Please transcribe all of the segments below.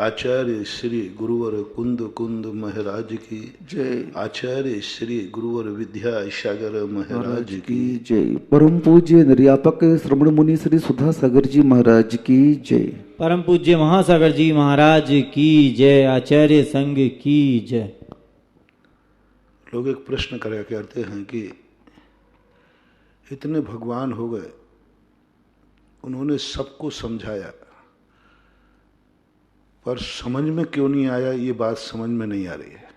आचार्य श्री गुरुवर कुंद कुंद महाराज की जय। आचार्य श्री गुरुवर विद्या सागर महाराज की जय। परम पूज्य निर्यापक श्रवण मुनि श्री सुधा सागर जी महाराज की जय। परम पूज्य महासागर जी महाराज की जय। आचार्य संघ की जय। लोग एक प्रश्न करा करते हैं कि इतने भगवान हो गए, उन्होंने सबको समझाया, पर समझ में क्यों नहीं आया? ये बात समझ में नहीं आ रही है।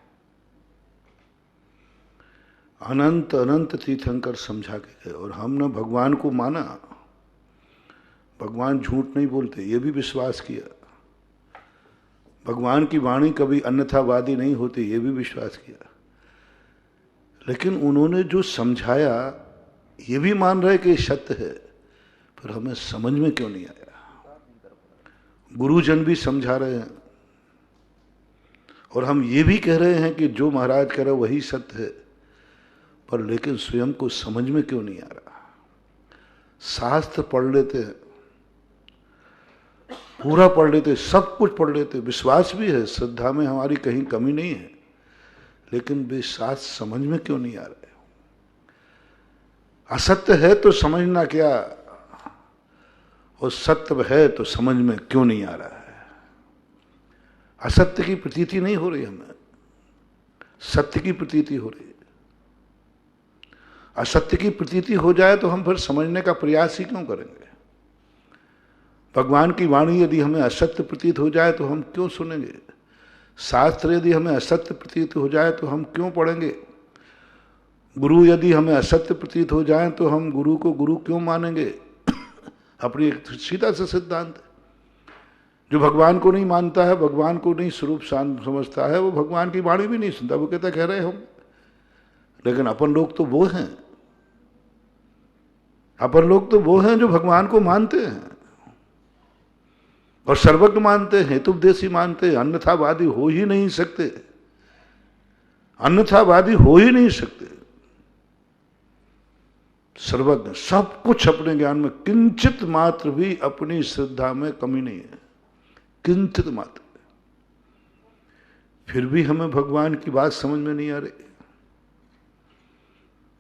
अनंत अनंत तीर्थंकर समझा के गए और हमने भगवान को माना। भगवान झूठ नहीं बोलते, ये भी विश्वास किया। भगवान की वाणी कभी अन्यथावादी नहीं होती, ये भी विश्वास किया। लेकिन उन्होंने जो समझाया ये भी मान रहे कि सत्य है, पर हमें समझ में क्यों नहीं आया? गुरुजन भी समझा रहे हैं और हम ये भी कह रहे हैं कि जो महाराज कह रहे वही सत्य है, पर लेकिन स्वयं को समझ में क्यों नहीं आ रहा? शास्त्र पढ़ लेते हैं, पूरा पढ़ लेते, सब कुछ पढ़ लेते, विश्वास भी है, श्रद्धा में हमारी कहीं कमी नहीं है, लेकिन वे शास्त्र समझ में क्यों नहीं आ रहे? असत्य है तो समझना क्या, और सत्य है तो समझ में क्यों नहीं आ रहा है? असत्य की प्रतीति नहीं हो रही हमें, सत्य की प्रतीति हो रही है। असत्य की प्रतीति हो जाए तो हम फिर समझने का प्रयास ही क्यों करेंगे? भगवान की वाणी यदि हमें असत्य प्रतीत हो जाए तो हम क्यों सुनेंगे? शास्त्र यदि हमें असत्य प्रतीत हो जाए तो हम क्यों पढ़ेंगे? गुरु यदि हमें असत्य प्रतीत हो जाए तो हम गुरु को गुरु क्यों मानेंगे? अपनी एक सीधा सा सिद्धांत है। जो भगवान को नहीं मानता है, भगवान को नहीं स्वरूप समझता है, वो भगवान की वाणी भी नहीं सुनता। वो कहता कह रहे हम, लेकिन अपन लोग तो वो हैं, अपन लोग तो वो हैं जो भगवान को मानते हैं और सर्वज्ञ मानते हैं, हेतुपदेशी मानते हैं, अन्यथावादी हो ही नहीं सकते, अन्यथावादी हो ही नहीं सकते। सर्वज्ञ, सब कुछ अपने ज्ञान में, किंचित मात्र भी अपनी श्रद्धा में कमी नहीं है, किंचित मात्र। फिर भी हमें भगवान की बात समझ में नहीं आ रही।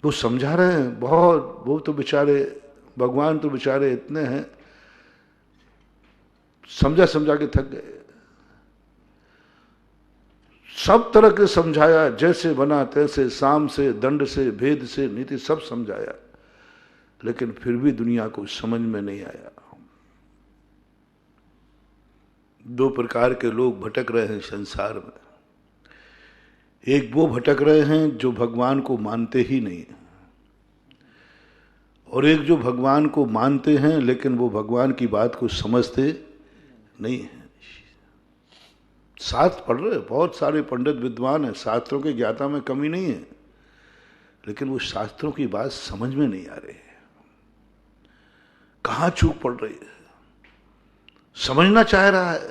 वो समझा रहे हैं बहुत, वो तो बेचारे, भगवान तो बेचारे इतने हैं, समझा समझा के थक गए। सब तरह के समझाया, जैसे बना तैसे, साम से, दंड से, भेद से, नीति, सब समझाया, लेकिन फिर भी दुनिया को समझ में नहीं आया। दो प्रकार के लोग भटक रहे हैं संसार में। एक वो भटक रहे हैं जो भगवान को मानते ही नहीं, और एक जो भगवान को मानते हैं लेकिन वो भगवान की बात को समझते नहीं है। शास्त्र पढ़ रहे, बहुत सारे पंडित विद्वान हैं, शास्त्रों के ज्ञाता में कमी नहीं है, लेकिन वो शास्त्रों की बात समझ में नहीं आ रही है। कहाँ चूक पड़ रही है? समझना चाह रहा है,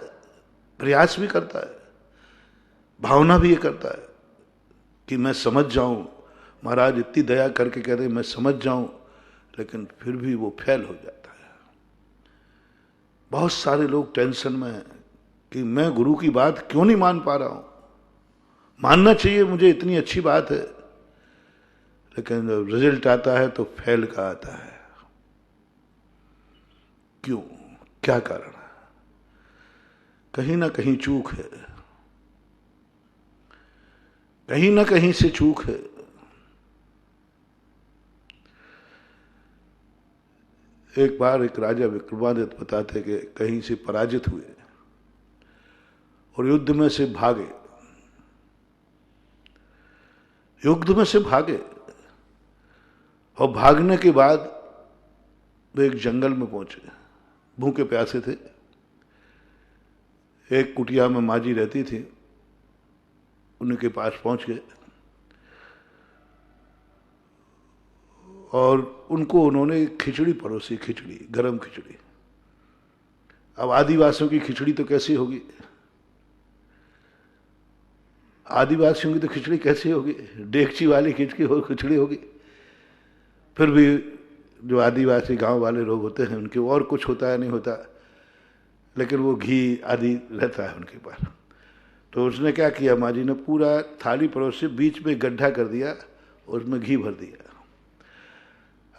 प्रयास भी करता है, भावना भी ये करता है कि मैं समझ जाऊं, महाराज इतनी दया करके कह रहे मैं समझ जाऊं, लेकिन फिर भी वो फेल हो जाता है। बहुत सारे लोग टेंशन में हैं कि मैं गुरु की बात क्यों नहीं मान पा रहा हूं। मानना चाहिए मुझे, इतनी अच्छी बात है, लेकिन जब रिजल्ट आता है तो फेल का आता है। क्यों? क्या कारण है? कहीं ना कहीं चूक है, कहीं ना कहीं से चूक है। एक बार एक राजा विक्रमादित्य बताते कि कहीं से पराजित हुए और युद्ध में से भागे, युद्ध में से भागे, और भागने के बाद वे एक जंगल में पहुंचे। भूखे प्यासे थे। एक कुटिया में माजी रहती थी, उनके पास पहुंच गए और उनको उन्होंने खिचड़ी परोसी, खिचड़ी, गरम खिचड़ी। अब आदिवासियों की खिचड़ी तो कैसी होगी? आदिवासियों की तो खिचड़ी कैसी होगी? डेगची वाली खिचड़ी होगी। फिर भी जो आदिवासी गांव वाले लोग होते हैं उनके और कुछ होता है नहीं होता, लेकिन वो घी आदि रहता है उनके पास। तो उसने क्या किया, माँ जी ने पूरा थाली परोसी, बीच में गड्ढा कर दिया, उसमें घी भर दिया।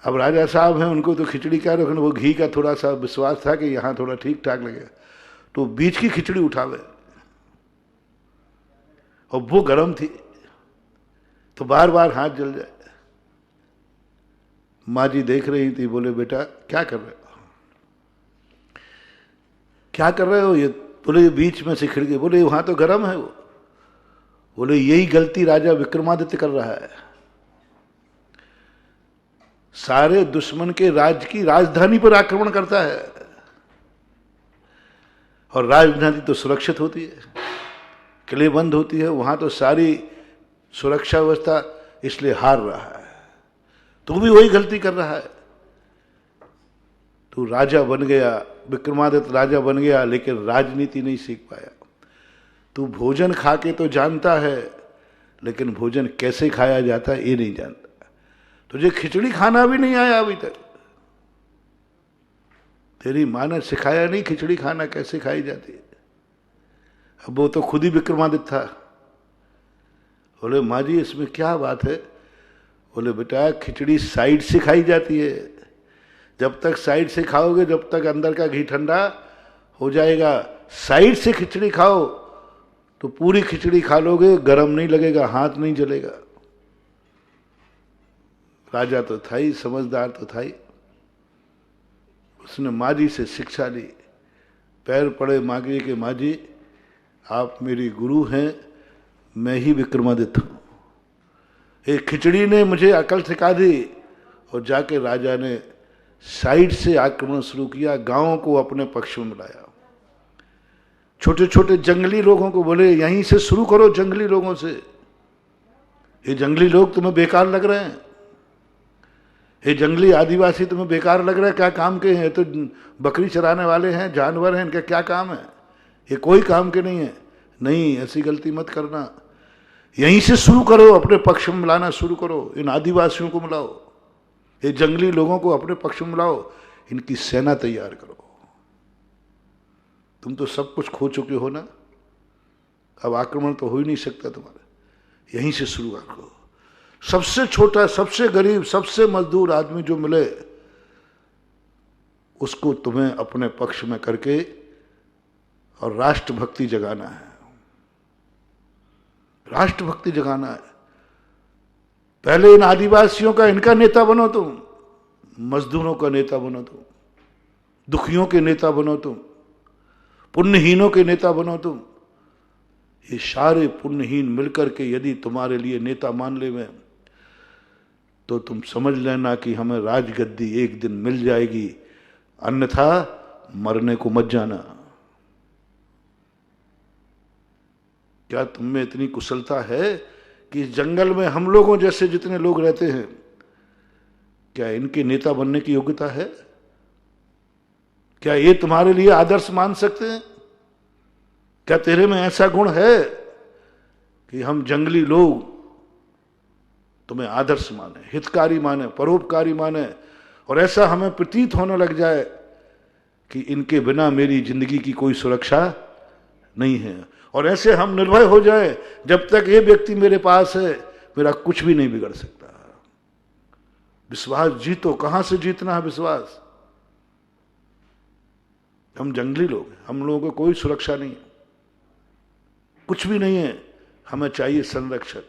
अब राजा साहब हैं, उनको तो खिचड़ी क्या रखना, वो घी का थोड़ा सा विश्वास था कि यहाँ थोड़ा ठीक ठाक लगेगा, तो बीच की खिचड़ी उठावे और वो गर्म थी तो बार बार हाथ जल जाए। माँ जी देख रही थी, बोले बेटा क्या कर रहे हो, क्या कर रहे हो? ये बोले ये बीच में से खिड़ गई। बोले वहां तो गर्म है वो। बोले यही गलती राजा विक्रमादित्य कर रहा है, सारे दुश्मन के राज्य की राजधानी पर आक्रमण करता है, और राजधानी तो सुरक्षित होती है, किले बंद होती है, वहां तो सारी सुरक्षा व्यवस्था, इसलिए हार रहा है। तू भी वही गलती कर रहा है। तू राजा बन गया, विक्रमादित्य राजा बन गया, लेकिन राजनीति नहीं सीख पाया। तू भोजन खा के तो जानता है, लेकिन भोजन कैसे खाया जाता है ये नहीं जानता। तुझे खिचड़ी खाना भी नहीं आया अभी तक, तेरी मां ने सिखाया नहीं खिचड़ी खाना कैसे खाई जाती है। अब वो तो खुद ही विक्रमादित्य था। बोले माँ जी इसमें क्या बात है? बोले बेटा खिचड़ी साइड से खाई जाती है, जब तक साइड से खाओगे जब तक अंदर का घी ठंडा हो जाएगा। साइड से खिचड़ी खाओ तो पूरी खिचड़ी खा लोगे, गरम नहीं लगेगा, हाथ नहीं जलेगा। राजा तो था ही, समझदार तो था ही। उसने माँ जी से शिक्षा ली, पैर पड़े माँ जी के, माँ जी आप मेरी गुरु हैं, मैं ही विक्रमादित्य हूं। एक खिचड़ी ने मुझे अकल सिखा दी। और जाके राजा ने साइड से आक्रमण शुरू किया, गांवों को अपने पक्ष में मिलाया। छोटे छोटे जंगली लोगों को बोले यहीं से शुरू करो, जंगली लोगों से। ये जंगली लोग तुम्हें बेकार लग रहे हैं, ये जंगली आदिवासी तुम्हें बेकार लग रहा है, क्या काम के हैं? तो बकरी चराने वाले हैं, जानवर हैं, इनका क्या काम है? ये कोई काम के नहीं है। नहीं, ऐसी गलती मत करना, यहीं से शुरू करो, अपने पक्ष में मिलाना शुरू करो। इन आदिवासियों को मिलाओ, ये जंगली लोगों को अपने पक्ष में मिलाओ, इनकी सेना तैयार करो। तुम तो सब कुछ खो चुके हो ना, अब आक्रमण तो हो ही नहीं सकता तुम्हारा, यहीं से शुरू करो। सबसे छोटा, सबसे गरीब, सबसे मजदूर आदमी जो मिले उसको तुम्हें अपने पक्ष में करके और राष्ट्रभक्ति जगाना है, राष्ट्रभक्ति जगाना है। पहले इन आदिवासियों का, इनका नेता बनो तुम, मजदूरों का नेता बनो तुम, दुखियों के नेता बनो तुम, पुण्यहीनों के नेता बनो तुम। ये सारे पुण्यहीन मिलकर के यदि तुम्हारे लिए नेता मान ले में, तो तुम समझ लेना कि हमें राजगद्दी एक दिन मिल जाएगी, अन्यथा मरने को मत जाना। क्या तुम में इतनी कुशलता है कि इस जंगल में हम लोगों जैसे जितने लोग रहते हैं, क्या इनके नेता बनने की योग्यता है? क्या ये तुम्हारे लिए आदर्श मान सकते हैं? क्या तेरे में ऐसा गुण है कि हम जंगली लोग तुम्हें आदर्श माने, हितकारी माने, परोपकारी माने, और ऐसा हमें प्रतीत होने लग जाए कि इनके बिना मेरी जिंदगी की कोई सुरक्षा नहीं है, और ऐसे हम निर्भय हो जाए जब तक ये व्यक्ति मेरे पास है मेरा कुछ भी नहीं बिगड़ सकता। विश्वास जीतो। कहां से जीतना है विश्वास? हम जंगली लोग हैं, हम लोगों को कोई सुरक्षा नहीं है, कुछ भी नहीं है, हमें चाहिए संरक्षण।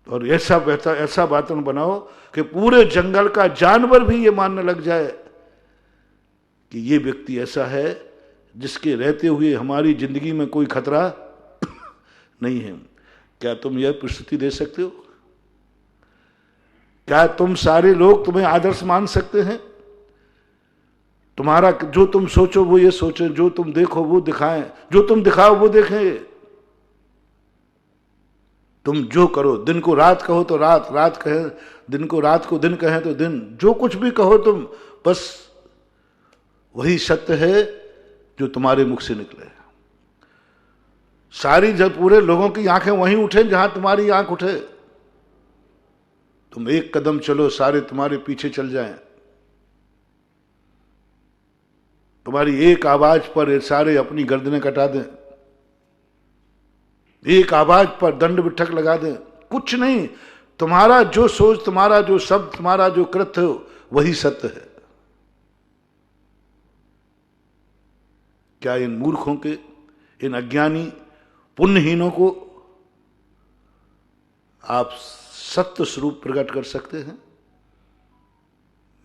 और ऐसा वातावरण बनाओ कि पूरे जंगल का जानवर भी ये मानने लग जाए कि ये व्यक्ति ऐसा है जिसके रहते हुए हमारी जिंदगी में कोई खतरा नहीं है। क्या तुम यह प्रस्तुति दे सकते हो? क्या तुम सारे लोग तुम्हें आदर्श मान सकते हैं? तुम्हारा जो तुम सोचो वो ये सोचें, जो तुम देखो वो दिखाएं, जो तुम दिखाओ वो देखें। तुम जो करो, दिन को रात कहो तो रात, रात कहे दिन को, रात को दिन कहें तो दिन, जो कुछ भी कहो तुम, बस वही सत्य है जो तुम्हारे मुख से निकले। सारी जब पूरे लोगों की आंखें वहीं उठे जहां तुम्हारी आंख उठे। तुम एक कदम चलो, सारे तुम्हारे पीछे चल जाएं। तुम्हारी एक आवाज पर ये सारे अपनी गर्दनें कटा दें, एक आवाज पर दंड बिठक लगा दें, कुछ नहीं। तुम्हारा जो सोच, तुम्हारा जो शब्द, तुम्हारा जो कृत्य हो, वही सत्य है। क्या इन मूर्खों के, इन अज्ञानी पुण्यहीनों को आप सत्य स्वरूप प्रकट कर सकते हैं?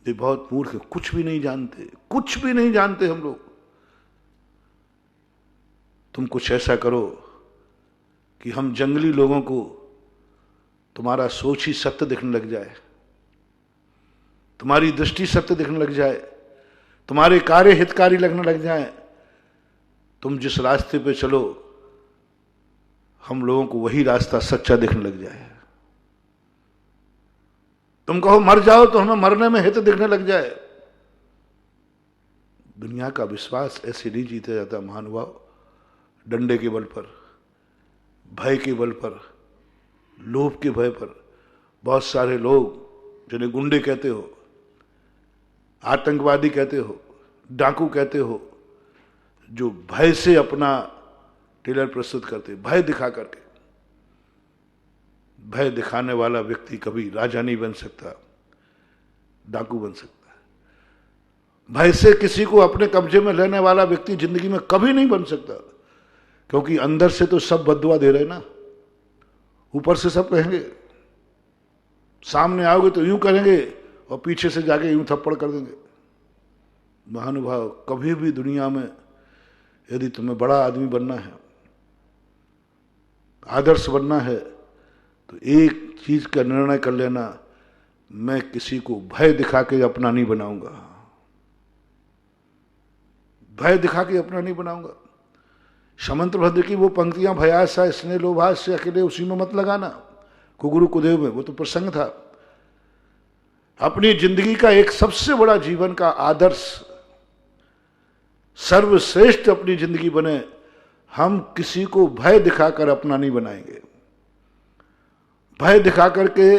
ये बहुत मूर्ख है, कुछ भी नहीं जानते, कुछ भी नहीं जानते हम लोग। तुम कुछ ऐसा करो कि हम जंगली लोगों को तुम्हारा सोच ही सत्य दिखने लग जाए, तुम्हारी दृष्टि सत्य दिखने लग जाए, तुम्हारे कार्य हितकारी लगने लग जाए। तुम जिस रास्ते पे चलो, हम लोगों को वही रास्ता सच्चा दिखने लग जाए। तुम कहो मर जाओ, तो हमें मरने में हित दिखने लग जाए। दुनिया का विश्वास ऐसे नहीं जीता जाता महानुभाव। डंडे के बल पर, भय के बल पर, लोभ के भय पर। बहुत सारे लोग जिन्हें गुंडे कहते हो, आतंकवादी कहते हो, डाकू कहते हो, जो भय से अपना टेलर प्रस्तुत करते, भय दिखा करके। भय दिखाने वाला व्यक्ति कभी राजा नहीं बन सकता, डाकू बन सकता है। भय से किसी को अपने कब्जे में लेने वाला व्यक्ति जिंदगी में कभी नहीं बन सकता, क्योंकि अंदर से तो सब बददुआ दे रहे ना, ऊपर से सब कहेंगे। सामने आओगे तो यूं करेंगे और पीछे से जाके यूं थप्पड़ कर देंगे। महानुभाव, कभी भी दुनिया में यदि तुम्हें बड़ा आदमी बनना है, आदर्श बनना है, तो एक चीज का निर्णय कर लेना, मैं किसी को भय दिखा के अपना नहीं बनाऊंगा। भय दिखा के अपना नहीं बनाऊंगा। समंत भद्र की वो पंक्तियां, भयासा स्नेह लोभास्य अकेले, उसी में मत लगाना। कुगुरु कुदेव में वो तो प्रसंग था। अपनी जिंदगी का एक सबसे बड़ा जीवन का आदर्श, सर्वश्रेष्ठ अपनी जिंदगी बने। हम किसी को भय दिखाकर अपना नहीं बनाएंगे, भय दिखाकर के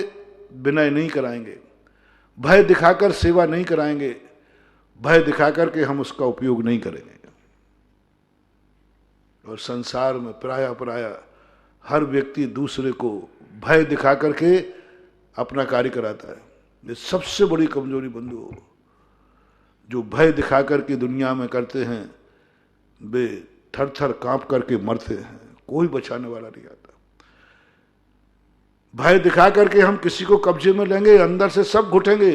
विनय नहीं कराएंगे, भय दिखाकर सेवा नहीं कराएंगे, भय दिखाकर के हम उसका उपयोग नहीं करेंगे। और संसार में प्राय हर व्यक्ति दूसरे को भय दिखा करके अपना कार्य कराता है। ये सबसे बड़ी कमजोरी बंधु, जो भय दिखा करके दुनिया में करते हैं, वे थर थर कांप करके मरते हैं, कोई बचाने वाला नहीं आता। भय दिखा करके हम किसी को कब्जे में लेंगे, अंदर से सब घुटेंगे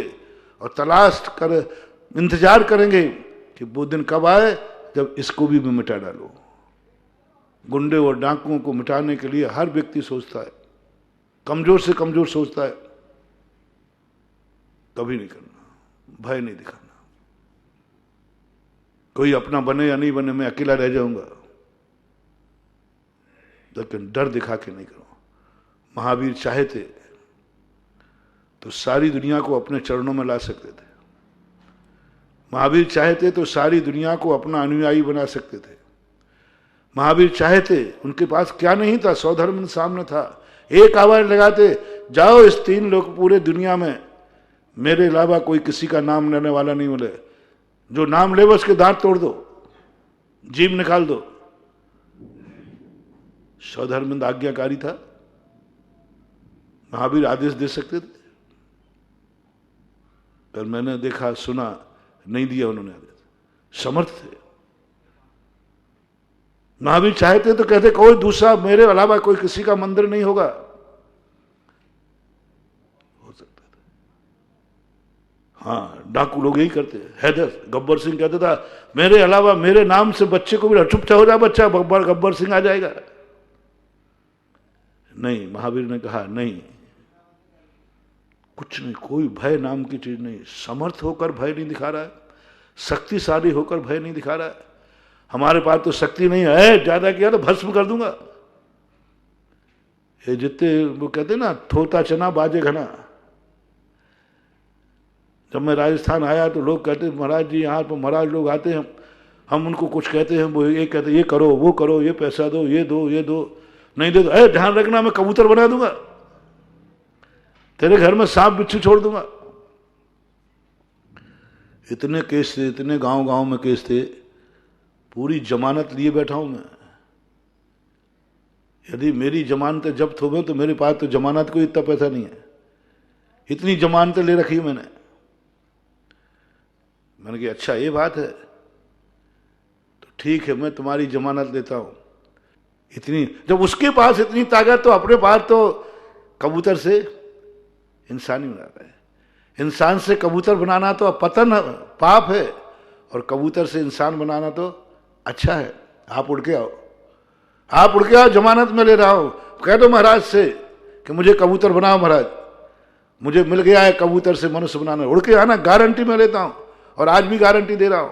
और तलाश कर इंतजार करेंगे कि वो दिन कब आए जब इसको भी मिटा डालो। गुंडे और डाकुओं को मिटाने के लिए हर व्यक्ति सोचता है, कमजोर से कमजोर सोचता है। कभी नहीं करना, भय नहीं दिखाना। कोई अपना बने या नहीं बने, मैं अकेला रह जाऊंगा, लेकिन डर दिखा के नहीं करो। महावीर चाहे थे तो सारी दुनिया को अपने चरणों में ला सकते थे। महावीर चाहे थे तो सारी दुनिया को अपना अनुयायी बना सकते थे। महावीर चाहे थे, उनके पास क्या नहीं था, 100 धर्म सामने था। एक आवाज लगाते, जाओ इस 3 लोग पूरे दुनिया में मेरे अलावा कोई किसी का नाम लेने वाला नहीं मिले। जो नाम ले उसके दांत तोड़ दो, जीभ निकाल दो। स्वधर्म आज्ञाकारी था, महावीर आदेश दे सकते थे, पर मैंने देखा सुना, नहीं दिया उन्होंने आदेश। समर्थ थे। महावीर चाहते तो कहते कोई दूसरा मेरे अलावा कोई किसी का मंदिर नहीं होगा, हो सकता था। हाँ, डाकू लोग यही करते। हैदर गब्बर सिंह कहता था मेरे अलावा मेरे नाम से बच्चे को भी चुपचाप हो जा बच्चा, गब्बर सिंह आ जाएगा। नहीं, महावीर ने कहा नहीं, कुछ नहीं, कोई भय नाम की चीज नहीं। समर्थ होकर भय नहीं दिखा रहा है, शक्तिशाली होकर भय नहीं दिखा रहा है। हमारे पास तो शक्ति नहीं है, ज्यादा किया तो भस्म कर दूंगा। ये जितने वो कहते ना, थोता चना बाजे घना। जब मैं राजस्थान आया तो लोग कहते महाराज जी, यहाँ पर महाराज लोग आते हैं, हम उनको कुछ कहते हैं, वो ये कहते ये करो वो करो, ये पैसा दो, ये दो, ये दो, नहीं दे दो, ध्यान रखना मैं कबूतर बना दूंगा, तेरे घर में सांप बिच्छू छोड़ दूंगा। इतने केस थे, इतने गांव गांव में केस थे, पूरी जमानत लिए बैठा हूं मैं। यदि मेरी जमानतें जब्त हो गई तो मेरे पास तो जमानत को इतना पैसा नहीं है, इतनी जमानतें ले रखी मैंने। मैंने कहा अच्छा ये बात है, तो ठीक है मैं तुम्हारी जमानत लेता हूं। इतनी जब उसके पास इतनी ताकत, तो अपने पास तो कबूतर से इंसान ही बना रहा है। इंसान से कबूतर बनाना तो पतन पाप है, और कबूतर से इंसान बनाना तो अच्छा है। आप उड़ के आओ, आप उड़ के आओ, जमानत में ले रहा हूं। कह दो महाराज से कि मुझे कबूतर बनाओ महाराज, मुझे मिल गया है कबूतर से मनुष्य बनाना, उड़ के आना, गारंटी में लेता हूं, और आज भी गारंटी दे रहा हूं।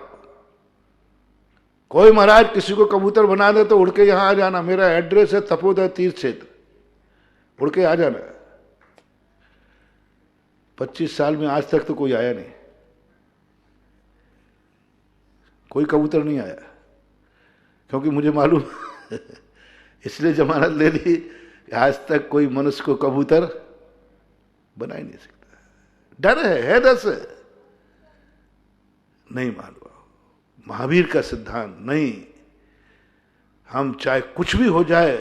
कोई महाराज किसी को कबूतर बना दे तो उड़ के यहां आ जाना, मेरा एड्रेस है तपोदय तीर्थ क्षेत्र, उड़ के आ जाना। 25 साल में आज तक तो कोई आया नहीं, कोई कबूतर नहीं आया, क्योंकि मुझे मालूम इसलिए जमानत ले ली कि आज तक कोई मनुष्य को कबूतर बना ही नहीं सकता। डर है दस नहीं मालूम। महावीर का सिद्धांत नहीं, हम चाहे कुछ भी हो जाए,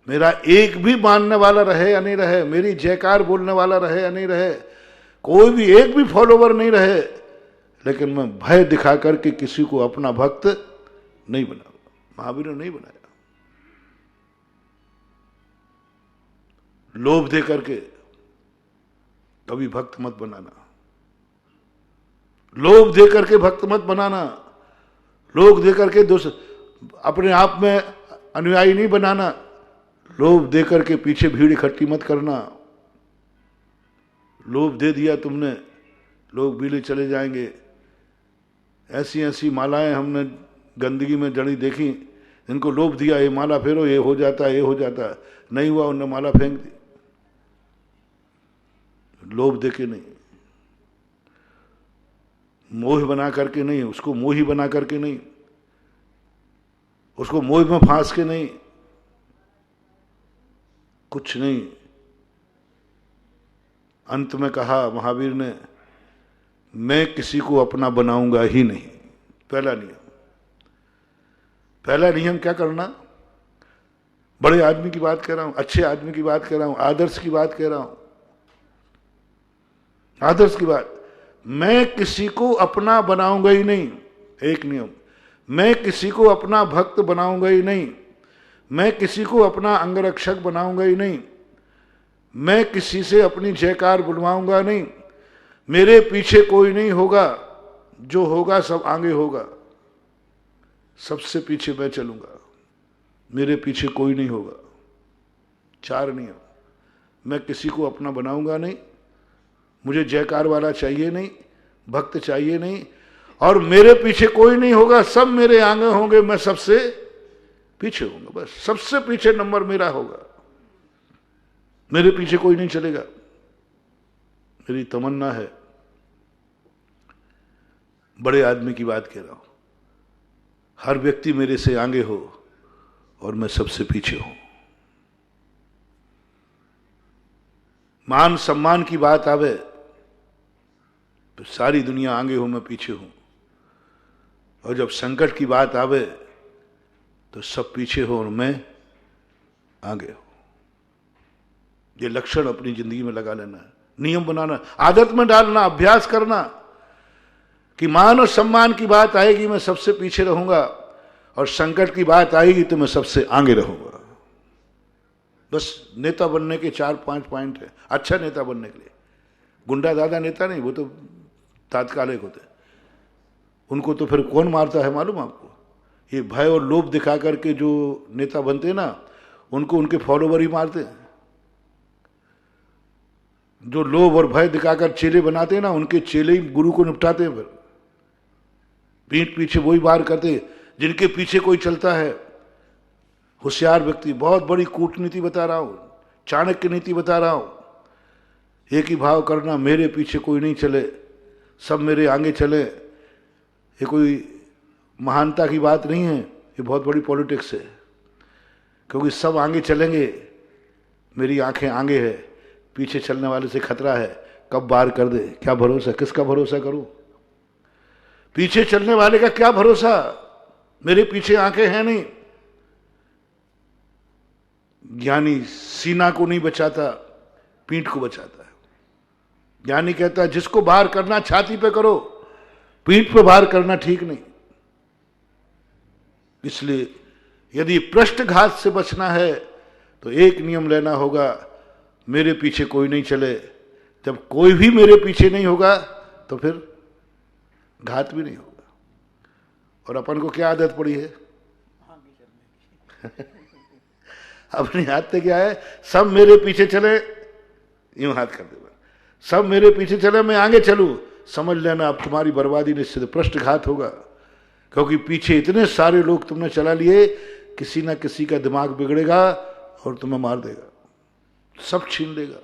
मेरा एक भी मानने वाला रहे या नहीं रहे, मेरी जयकार बोलने वाला रहे या नहीं रहे, कोई भी एक भी फॉलोवर नहीं रहे, लेकिन मैं भय दिखा करके किसी को अपना भक्त नहीं बनाऊंगा। महावीर ने नहीं बनाया। लोभ दे करके कभी भक्त मत बनाना, लोभ दे करके भक्त मत बनाना, लोभ दे करके अपने आप में अनुयायी नहीं बनाना, लोभ दे करके पीछे भीड़ इकट्ठी मत करना। लोभ दे दिया तुमने, लोग बीले चले जाएंगे। ऐसी ऐसी मालाएं हमने गंदगी में जड़ी देखी, इनको लोभ दिया, ये माला फेरो, ये हो जाता है, ये हो जाता है, नहीं हुआ, उन्होंने माला फेंक दी। लोभ देके नहीं, मोह बना करके नहीं, उसको मोही बना करके नहीं, उसको मोह में फांस के नहीं, कुछ नहीं। अंत में कहा महावीर ने, मैं किसी को अपना बनाऊंगा ही नहीं। पहला नियम। पहला नियम क्या करना? बड़े आदमी की बात कर रहा हूं, अच्छे आदमी की बात कर रहा हूं, आदर्श की बात कह रहा हूं, आदर्श की बात। मैं किसी को अपना बनाऊंगा ही नहीं, एक नियम। मैं किसी को अपना भक्त बनाऊंगा ही नहीं, मैं किसी को अपना अंगरक्षक बनाऊंगा ही नहीं, मैं किसी से अपनी जयकार बुलवाऊंगा नहीं, मेरे पीछे कोई नहीं होगा, जो होगा सब आगे होगा, सबसे पीछे मैं चलूंगा, मेरे पीछे कोई नहीं होगा। 4 नियम। मैं किसी को अपना बनाऊंगा नहीं, मुझे जयकार वाला चाहिए नहीं, भक्त चाहिए नहीं, और मेरे पीछे कोई नहीं होगा, सब मेरे आगे होंगे, मैं सबसे पीछे होऊंगा, बस सबसे पीछे नंबर मेरा होगा, मेरे पीछे कोई नहीं चलेगा। मेरी तमन्ना है, बड़े आदमी की बात कह रहा हूं, हर व्यक्ति मेरे से आगे हो और मैं सबसे पीछे हूं। मान सम्मान की बात आवे तो सारी दुनिया आगे हो, मैं पीछे हूं, और जब संकट की बात आवे तो सब पीछे हो और मैं आगे हो। ये लक्षण अपनी जिंदगी में लगा लेना है, नियम बनाना, आदत में डालना, अभ्यास करना कि मान और सम्मान की बात आएगी मैं सबसे पीछे रहूंगा, और संकट की बात आएगी तो मैं सबसे आगे रहूंगा। बस नेता बनने के 4-5 पॉइंट है, अच्छा नेता बनने के लिए। गुंडा दादा नेता नहीं, वो तो तात्कालिक होते, उनको तो फिर कौन मारता है मालूम आपको? ये भय और लोभ दिखा करके जो नेता बनते हैं ना, उनको उनके फॉलोवर ही मारते हैं। जो लोभ और भय दिखाकर चेले बनाते हैं ना, उनके चेले ही गुरु को निपटाते हैं। फिर पीठ पीछे वही वार करते जिनके पीछे कोई चलता है। होशियार व्यक्ति, बहुत बड़ी कूटनीति बता रहा हूं, चाणक्य नीति बता रहा हूं। एक ही भाव करना, मेरे पीछे कोई नहीं चले, सब मेरे आगे चले। ये कोई महानता की बात नहीं है, ये बहुत बड़ी पॉलिटिक्स है, क्योंकि सब आगे चलेंगे, मेरी आंखें आगे है, पीछे चलने वाले से खतरा है, कब बार कर दे, क्या भरोसा, किसका भरोसा करूं? पीछे चलने वाले का क्या भरोसा, मेरे पीछे आंखें हैं नहीं। ज्ञानी सीना को नहीं बचाता, पीठ को बचाता है। ज्ञानी कहता है जिसको बाहर करना छाती पे करो, पीठ पे बाहर करना ठीक नहीं। इसलिए यदि पृष्ठघात से बचना है तो एक नियम लेना होगा, मेरे पीछे कोई नहीं चले। जब कोई भी मेरे पीछे नहीं होगा तो फिर घात भी नहीं होगा। और अपन को क्या आदत पड़ी है अपनी आदत क्या है, सब मेरे पीछे चले, यूं हाथ कर देगा, सब मेरे पीछे चले मैं आगे चलूं, समझ लेना अब तुम्हारी बर्बादी निश्चित, पृष्ठघात होगा। क्योंकि पीछे इतने सारे लोग तुमने चला लिए, किसी ना किसी का दिमाग बिगड़ेगा और तुम्हें मार देगा, सब छीन लेगा।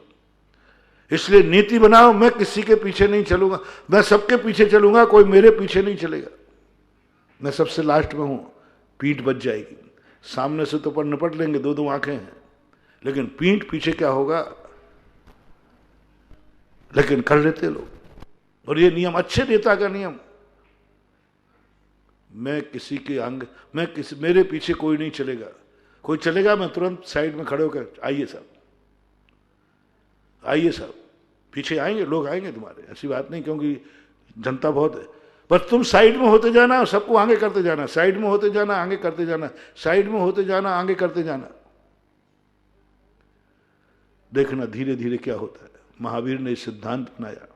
इसलिए नीति बनाओ, मैं किसी के पीछे नहीं चलूंगा, मैं सबके पीछे चलूंगा, कोई मेरे पीछे नहीं चलेगा। मैं सबसे लास्ट में हूं, पीठ बच जाएगी। सामने से तो पर निपट लेंगे, दो दो आंखें हैं, लेकिन पीठ पीछे क्या होगा, लेकिन कर लेते लोग। और ये नियम अच्छे नेता का नियम, मैं किसी के अंग, मेरे पीछे कोई नहीं चलेगा, कोई चलेगा मैं तुरंत साइड में खड़े होकर आइए साहब, आइए साहब, पीछे आएंगे लोग, आएंगे तुम्हारे, ऐसी बात नहीं, क्योंकि जनता बहुत है। पर तुम साइड में होते जाना, सबको आगे करते जाना, साइड में होते जाना, आगे करते जाना, साइड में होते जाना, आगे करते जाना। देखना धीरे धीरे क्या होता है। महावीर ने सिद्धांत बनाया,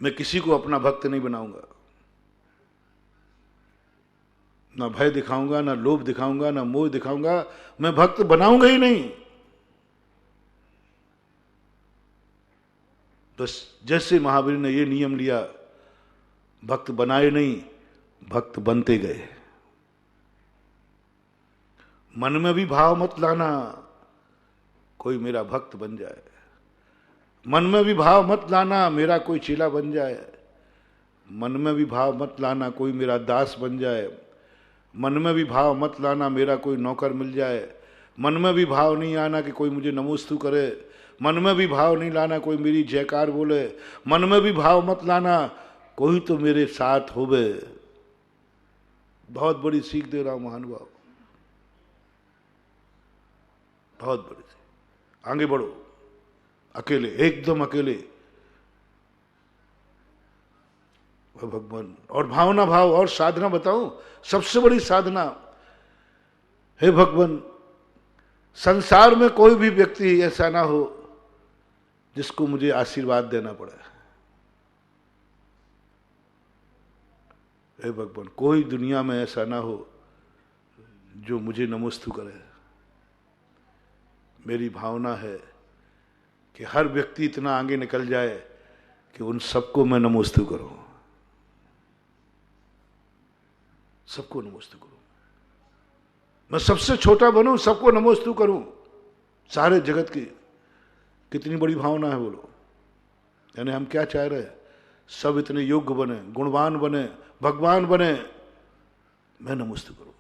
मैं किसी को अपना भक्त नहीं बनाऊंगा, ना भय दिखाऊंगा, ना लोभ दिखाऊंगा, ना मोह दिखाऊंगा, मैं भक्त बनाऊंगा ही नहीं। बस जैसे महावीर ने ये नियम लिया, भक्त बनाए नहीं, भक्त बनते गए। मन में भी भाव मत लाना कोई मेरा भक्त बन जाए, मन में भी भाव मत लाना मेरा कोई चेला बन जाए, मन में भी भाव मत लाना कोई मेरा दास बन जाए, मन में भी भाव मत लाना मेरा कोई नौकर मिल जाए, मन में भी भाव नहीं आना कि कोई मुझे नमोस्तु करे, मन में भी भाव नहीं लाना कोई मेरी जयकार बोले, मन में भी भाव मत लाना कोई तो मेरे साथ होवे। बहुत बड़ी सीख दे रहा हूं महानुभाव, बहुत बड़ी सीख। आगे बढ़ो, अकेले, एकदम अकेले भगवान। और भावना भाव और साधना बताऊं, सबसे बड़ी साधना, हे भगवान, संसार में कोई भी व्यक्ति ऐसा ना हो जिसको मुझे आशीर्वाद देना पड़े। हे भगवान, कोई दुनिया में ऐसा ना हो जो मुझे नमोस्तु करे। मेरी भावना है कि हर व्यक्ति इतना आगे निकल जाए कि उन सबको मैं नमोस्तु करूं, सबको नमोस्तु करूं, मैं सबसे छोटा बनूं, सबको नमोस्तु करूं, सारे जगत की। कितनी बड़ी भावना है बोलो। यानी हम क्या चाह रहे हैं, सब इतने योग्य बने, गुणवान बने, भगवान बने, मैं नमोस्तु करूं।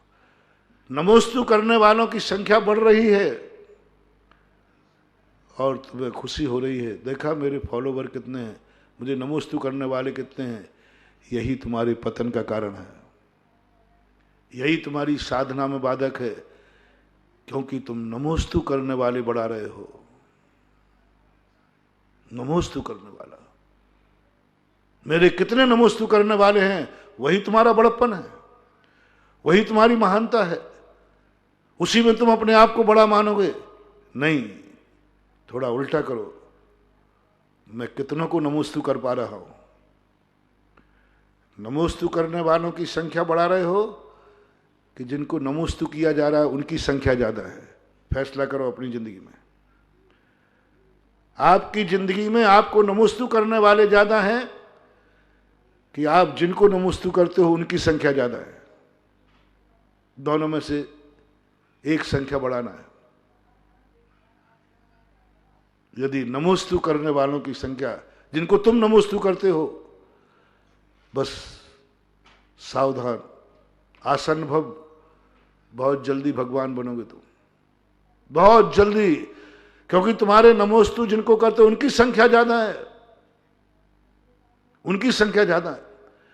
नमोस्तु करने वालों की संख्या बढ़ रही है और तुम्हें खुशी हो रही है। देखा मेरे फॉलोवर कितने हैं, मुझे नमोस्तु करने वाले कितने हैं। यही तुम्हारे पतन का कारण है, यही तुम्हारी साधना में बाधक है, क्योंकि तुम नमोस्तु करने वाले बढ़ा रहे हो। नमोस्तु करने वाला, मेरे कितने नमोस्तु करने वाले हैं, वही तुम्हारा बड़प्पन है, वही तुम्हारी महानता है। उसी में तुम अपने आप को बड़ा मानोगे। नहीं, थोड़ा उल्टा करो, मैं कितनों को नमोस्तु कर पा रहा हूं। नमोस्तु करने वालों की संख्या बढ़ा रहे हो कि जिनको नमोस्तु किया जा रहा है उनकी संख्या ज्यादा है। फैसला करो अपनी जिंदगी में। आपकी जिंदगी में आपको नमोस्तु करने वाले ज्यादा हैं कि आप जिनको नमोस्तु करते हो उनकी संख्या ज्यादा है। दोनों में से एक संख्या बढ़ाना है। यदि नमोस्तु करने वालों की संख्या, जिनको तुम नमोस्तु करते हो, बस सावधान, आसन भव, बहुत जल्दी भगवान बनोगे तुम, बहुत जल्दी। क्योंकि तुम्हारे नमोस्तु जिनको करते हो उनकी संख्या ज्यादा है, उनकी संख्या ज्यादा है।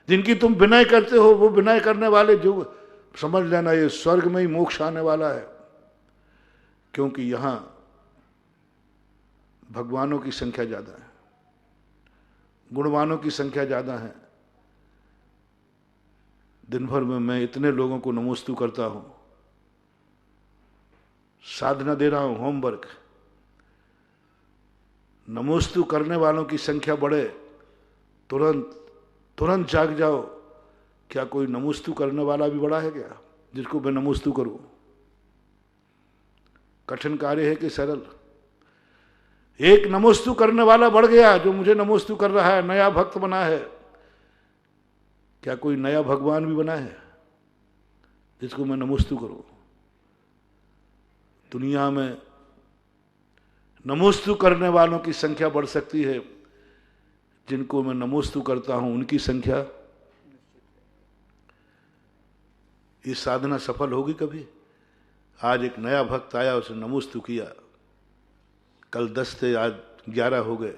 जिनकी तुम विनय करते हो, वो विनय करने वाले जो, समझ लेना ये स्वर्ग में ही मोक्ष आने वाला है, क्योंकि यहां भगवानों की संख्या ज्यादा है, गुणवानों की संख्या ज्यादा है। दिन भर में मैं इतने लोगों को नमोस्तु करता हूं, साधना दे रहा हूं, होमवर्क। नमोस्तु करने वालों की संख्या बढ़े, तुरंत जाग जाओ, क्या कोई नमोस्तु करने वाला भी बड़ा है क्या, जिसको मैं नमोस्तु करूं? कठिन कार्य है कि सरल? एक नमोस्तु करने वाला बढ़ गया, जो मुझे नमोस्तु कर रहा है, नया भक्त बना है। क्या कोई नया भगवान भी बना है जिसको मैं नमोस्तु करूं? दुनिया में नमोस्तु करने वालों की संख्या बढ़ सकती है, जिनको मैं नमोस्तु करता हूं उनकी संख्या। ये साधना सफल होगी कभी? आज एक नया भक्त आया, उसे नमोस्तु किया, कल 10 थे, आज 11 हो गए।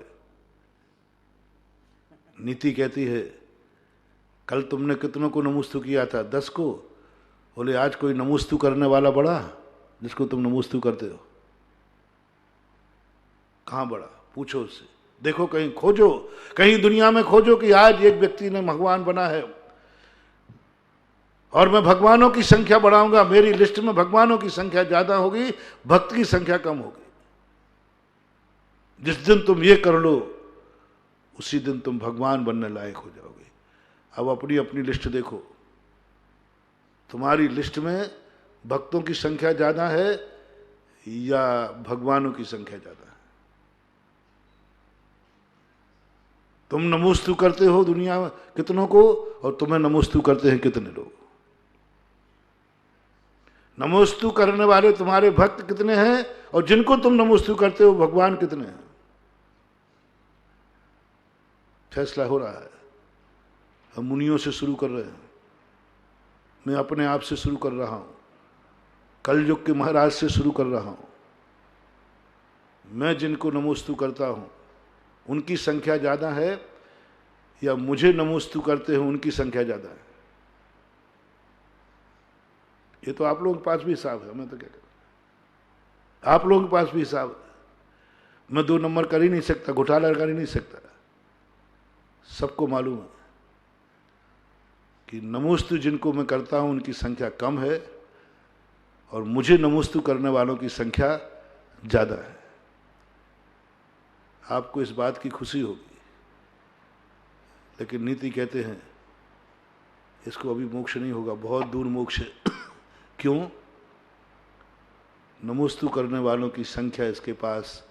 नीति कहती है, कल तुमने कितनों को नमोस्तु किया था? 10 को। बोले आज कोई नमोस्तु करने वाला बढ़ा जिसको तुम नमोस्तु करते हो? कहां बढ़ा? पूछो उससे, देखो, कहीं खोजो, कहीं दुनिया में खोजो कि आज एक व्यक्ति ने भगवान बना है। और मैं भगवानों की संख्या बढ़ाऊंगा, मेरी लिस्ट में भगवानों की संख्या ज्यादा होगी, भक्त की संख्या कम होगी। जिस दिन तुम ये कर लो, उसी दिन तुम भगवान बनने लायक हो जाओगे। अब अपनी अपनी लिस्ट देखो, तुम्हारी लिस्ट में भक्तों की संख्या ज्यादा है या भगवानों की संख्या ज्यादा है? तुम नमोस्तु करते हो दुनिया में कितनों को, और तुम्हें नमोस्तु करते हैं कितने लोग? नमोस्तु करने वाले तुम्हारे भक्त कितने हैं, और जिनको तुम नमोस्तु करते हो भगवान कितने हैं? फैसला हो रहा है। हम मुनियों से शुरू कर रहे हैं, मैं अपने आप से शुरू कर रहा हूं, कलयुग के महाराज से शुरू कर रहा हूं। मैं जिनको नमोस्तु करता हूं उनकी संख्या ज्यादा है या मुझे नमोस्तु करते हैं उनकी संख्या ज्यादा है? ये तो आप लोगों के पास भी हिसाब है, मैं तो क्या करूं, आप लोगों के पास भी हिसाब है। मैं 2 नंबर कर ही नहीं सकता, घोटाला कर ही नहीं सकता। सबको मालूम है कि नमोस्तु जिनको मैं करता हूं उनकी संख्या कम है और मुझे नमोस्तु करने वालों की संख्या ज्यादा है। आपको इस बात की खुशी होगी, लेकिन नीति कहते हैं इसको अभी मोक्ष नहीं होगा, बहुत दूर मोक्ष है। क्यों? नमोस्तु करने वालों की संख्या इसके पास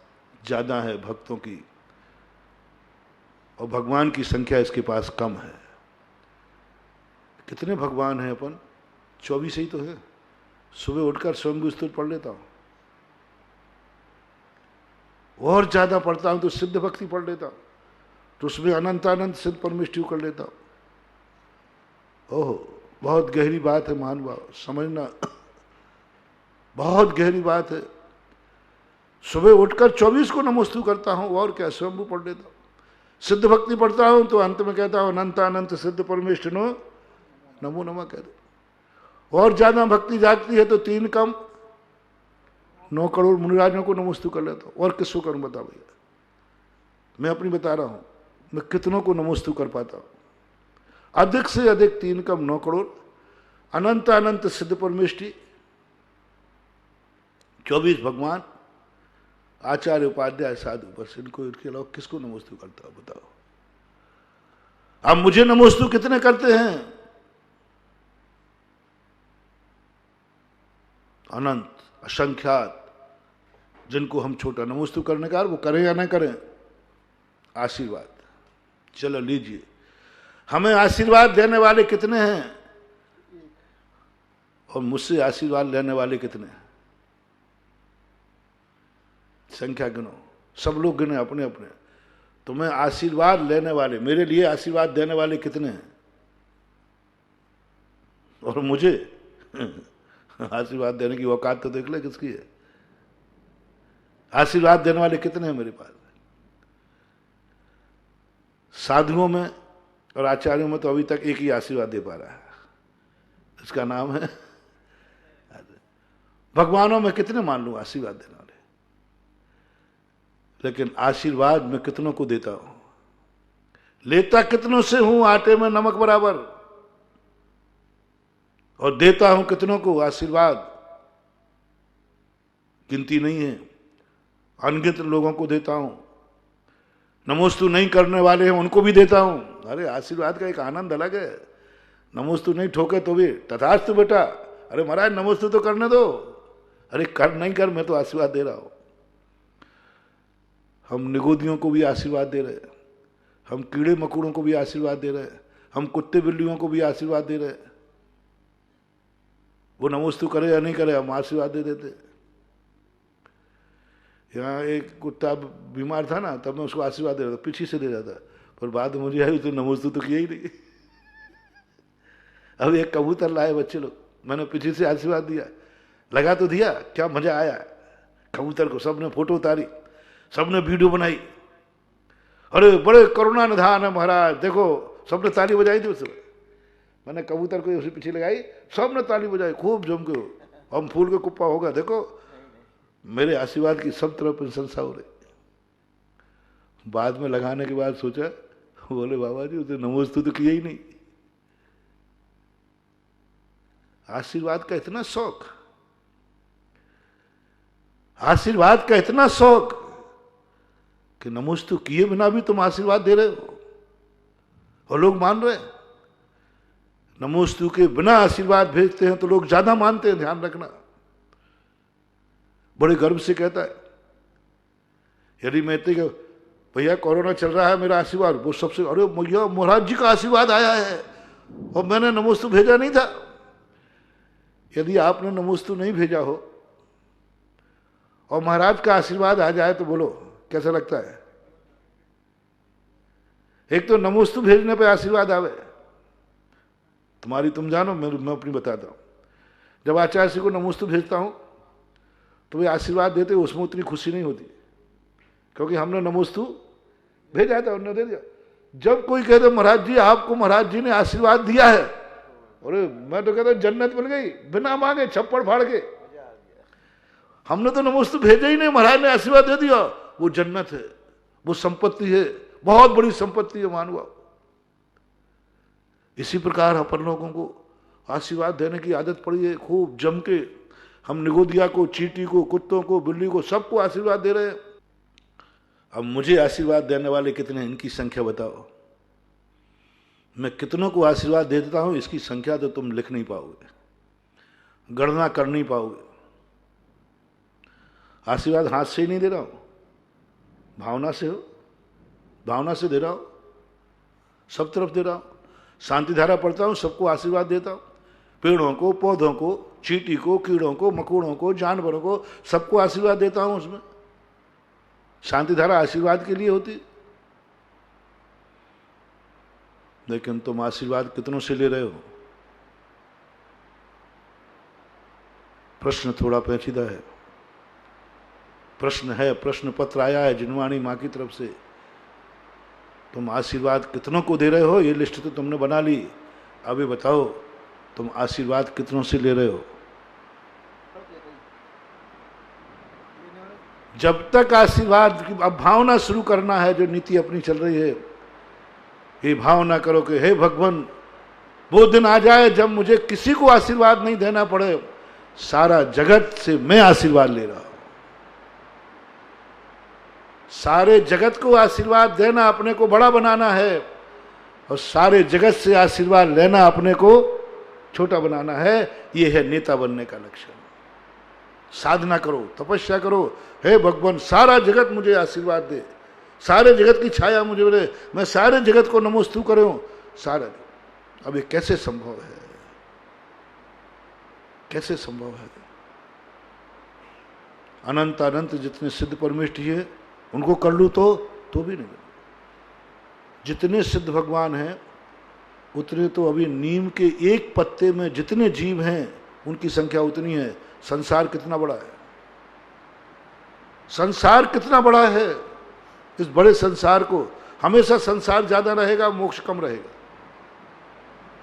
ज्यादा है भक्तों की, और भगवान की संख्या इसके पास कम है। कितने भगवान हैं अपन? 24 ही तो है। सुबह उठकर स्वयं स्तुति पढ़ लेता हूं, और ज्यादा पढ़ता हूं तो सिद्ध भक्ति पढ़ लेता हूं, तो उसमें अनंत अनंत सिद्ध परमेष्टि कर लेता हूं। ओह, बहुत गहरी बात है महानुभाव, समझना, बहुत गहरी बात है। सुबह उठकर 24 को नमोस्तु करता हूं, और क्या स्वयं पढ़ लेता हूं। सिद्ध भक्ति पढ़ता हूं तो अंत में कहता हूं अनंत अनंत सिद्ध परमेष्टि नो नमो नमः कह दो। और ज्यादा भक्ति जागती है तो 3 कम 9 करोड़ मुनिराजों को नमोस्तु कर लेता हूं। और किसको करूं बता भैया? मैं अपनी बता रहा हूं, मैं कितनों को नमोस्तु कर पाता हूं? अधिक से अधिक 3 कम 9 करोड़, अनंत अनंत सिद्ध परमेष्टि, 24 भगवान, आचार्य उपाध्याय साधु, बस इनको, इनके अलावा किसको नमोस्तु करता हो बताओ? अब मुझे नमोस्तु कितने करते हैं? अनंत, असंख्यात, जिनको हम छोटा नमोस्तु करने का, वो करें या ना करें, आशीर्वाद। चलो लीजिए, हमें आशीर्वाद देने वाले कितने हैं और मुझसे आशीर्वाद लेने वाले कितने हैं? संख्या गिनो, सब लोग गिने अपने अपने। तुम्हें आशीर्वाद लेने वाले, मेरे लिए आशीर्वाद देने वाले कितने हैं? और मुझे आशीर्वाद देने की औकात तो देख ले किसकी है। आशीर्वाद देने वाले कितने हैं मेरे पास? साधुओं में और आचार्यों में तो अभी तक एक ही आशीर्वाद दे पा रहा है, इसका नाम है भगवानों में कितने मान लूं आशीर्वाद देने वाले, लेकिन आशीर्वाद मैं कितनों को देता हूं, लेता कितनों से हूं आटे में नमक बराबर, और देता हूं कितनों को आशीर्वाद, गिनती नहीं है, अनगिनत लोगों को देता हूं। नमोस्तु नहीं करने वाले हैं उनको भी देता हूं। अरे आशीर्वाद का एक आनंद अलग है। नमोस्तु नहीं ठोके तो भी तथास्तु बेटा, अरे महाराज नमोस्तु तो करने दो, अरे कर नहीं कर, मैं तो आशीर्वाद दे रहा हूं। हम निगोदियों को भी आशीर्वाद दे रहे, हम कीड़े मकोड़ों को भी आशीर्वाद दे रहे, हम कुत्ते बिल्लियों को भी आशीर्वाद दे रहे। वो नमोस्तु करे या नहीं करे, हम आशीर्वाद दे देते। यहाँ एक कुत्ता बीमार था ना, तब मैं उसको आशीर्वाद दे रहा था, पीछे से दे रहा था, पर बाद में मुझे आई तो नमोस्तु तो किया ही नहीं। अब एक कबूतर लाए बच्चे लोग, मैंने पीछे से आशीर्वाद दिया, लगा तो दिया, क्या मजा आया कबूतर को। सबने फोटो उतारी, सबने वीडियो बनाई, अरे बड़े करुणा निधान है महाराज, देखो सबने ताली बजाई थी उसमें। मैंने कबूतर को उसी पीछे लगाई, सबने ताली बजाई खूब जम के, हम फूल के कुप्पा होगा, देखो मेरे आशीर्वाद की सब तरफ प्रशंसा हो रही। बाद में लगाने के बाद सोचा, बोले बाबा जी उसे नमोस्तु तो किया ही नहीं। आशीर्वाद का इतना शौक, आशीर्वाद का इतना शौक कि नमोस्तु किए बिना भी तुम आशीर्वाद दे रहे हो, और लोग मान रहे हैं। नमोस्तु के बिना आशीर्वाद भेजते हैं तो लोग ज्यादा मानते हैं, ध्यान रखना। बड़े गर्व से कहता है, यदि मैं भैया कोरोना चल रहा है मेरा आशीर्वाद, वो सबसे, अरे भैया महाराज जी का आशीर्वाद आया है और मैंने नमोस्तु भेजा नहीं था। यदि आपने नमोस्तु नहीं भेजा हो और महाराज का आशीर्वाद आ जाए तो बोलो कैसा लगता है। एक तो नमोस्तु भेजने पे आशीर्वाद आवे, तुम्हारी तुम जानो, मैं अपनी बताता हूं। जब आचार्य जी को नमोस्तु भेजता हूं तो वे आशीर्वाद देते, उसमें उतनी खुशी नहीं होती, क्योंकि हमने नमोस्तु भेजा था, उन्होंने दे दिया। जब कोई कहते महाराज जी आपको महाराज जी ने आशीर्वाद दिया है, अरे मैं तो कहता जन्नत मिल गई बिना मांगे, छप्पड़ फाड़ के। हमने तो नमोस्तु भेजा ही नहीं, महाराज ने आशीर्वाद दे दिया, वो जन्नत है, वो संपत्ति है, बहुत बड़ी संपत्ति है मानवा। इसी प्रकार अपन लोगों को आशीर्वाद देने की आदत पड़ी है खूब जम के। हम निगोदिया को, चींटी को, कुत्तों को, बिल्ली को, सबको आशीर्वाद दे रहे हैं। अब मुझे आशीर्वाद देने वाले कितने हैं, इनकी संख्या बताओ। मैं कितनों को आशीर्वाद दे देता हूं, इसकी संख्या तो तुम लिख नहीं पाओगे, गणना कर नहीं पाओगे। आशीर्वाद हाथ से ही नहीं दे रहा हूं, भावना से हो, भावना से दे रहा हूं, सब तरफ दे रहा हूं। शांति धारा पढ़ता हूं, सबको आशीर्वाद देता हूं, पेड़ों को, पौधों को, चींटी को, कीड़ों को, मकोड़ों को, जानवरों को, सबको आशीर्वाद देता हूं। उसमें शांति धारा आशीर्वाद के लिए होती। लेकिन तुम आशीर्वाद कितनों से ले रहे हो? प्रश्न थोड़ा पेचीदा है। प्रश्न है, प्रश्न पत्र आया है जिनवाणी मां की तरफ से। तुम आशीर्वाद कितनों को दे रहे हो, ये लिस्ट तो तुमने बना ली। अभी बताओ तुम आशीर्वाद कितनों से ले रहे हो? जब तक आशीर्वाद की अब भावना शुरू करना है, जो नीति अपनी चल रही है, ये भावना करो कि हे भगवान वो दिन आ जाए जब मुझे किसी को आशीर्वाद नहीं देना पड़े, सारा जगत से मैं आशीर्वाद ले रहा हूं। सारे जगत को आशीर्वाद देना अपने को बड़ा बनाना है, और सारे जगत से आशीर्वाद लेना अपने को छोटा बनाना है। यह है नेता बनने का लक्षण। साधना करो, तपस्या करो, हे भगवान सारा जगत मुझे आशीर्वाद दे, सारे जगत की छाया मुझे मिले, मैं सारे जगत को नमोस्तु करूं। सारा अब ये कैसे संभव है? कैसे संभव है? अनंत अनंत जितने सिद्ध परमेष्ठी है उनको कर लूं तो भी नहीं। जितने सिद्ध भगवान हैं उतने तो अभी नीम के एक पत्ते में जितने जीव हैं उनकी संख्या उतनी है। संसार कितना बड़ा है, संसार कितना बड़ा है। इस बड़े संसार को, हमेशा संसार ज्यादा रहेगा, मोक्ष कम रहेगा।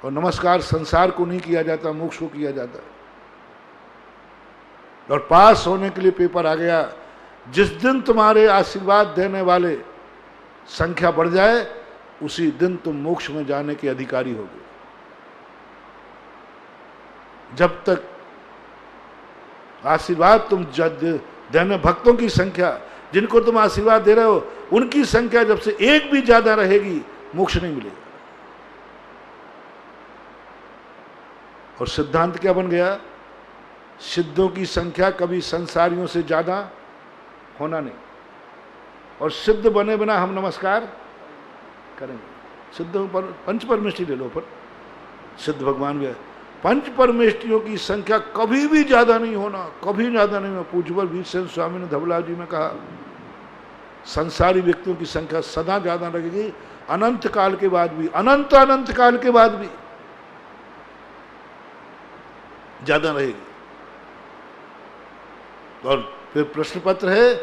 और नमस्कार संसार को नहीं किया जाता, मोक्ष को किया जाता है। और पास होने के लिए पेपर आ गया, जिस दिन तुम्हारे आशीर्वाद देने वाले संख्या बढ़ जाए उसी दिन तुम मोक्ष में जाने के अधिकारी होगे। जब तक आशीर्वाद तुम देने भक्तों की संख्या, जिनको तुम आशीर्वाद दे रहे हो उनकी संख्या जब से एक भी ज्यादा रहेगी, मोक्ष नहीं मिलेगा। और सिद्धांत क्या बन गया? सिद्धों की संख्या कभी संसारियों से ज्यादा होना नहीं, और सिद्ध बने बिना हम नमस्कार करेंगे। सिद्धों पर पंच परमेष्ठी ले लो, पर सिद्ध भगवान भी है। पंच परमेष्ठियों की संख्या कभी भी ज्यादा नहीं होना, कभी ज्यादा नहीं होना। पूज्यवर वीरसेन स्वामी ने धवलाव जी में कहा, संसारी व्यक्तियों की संख्या सदा ज्यादा लगेगी, अनंत काल के बाद भी, अनंत अनंत काल के बाद भी ज्यादा रहेगी। और फिर प्रश्न पत्र है,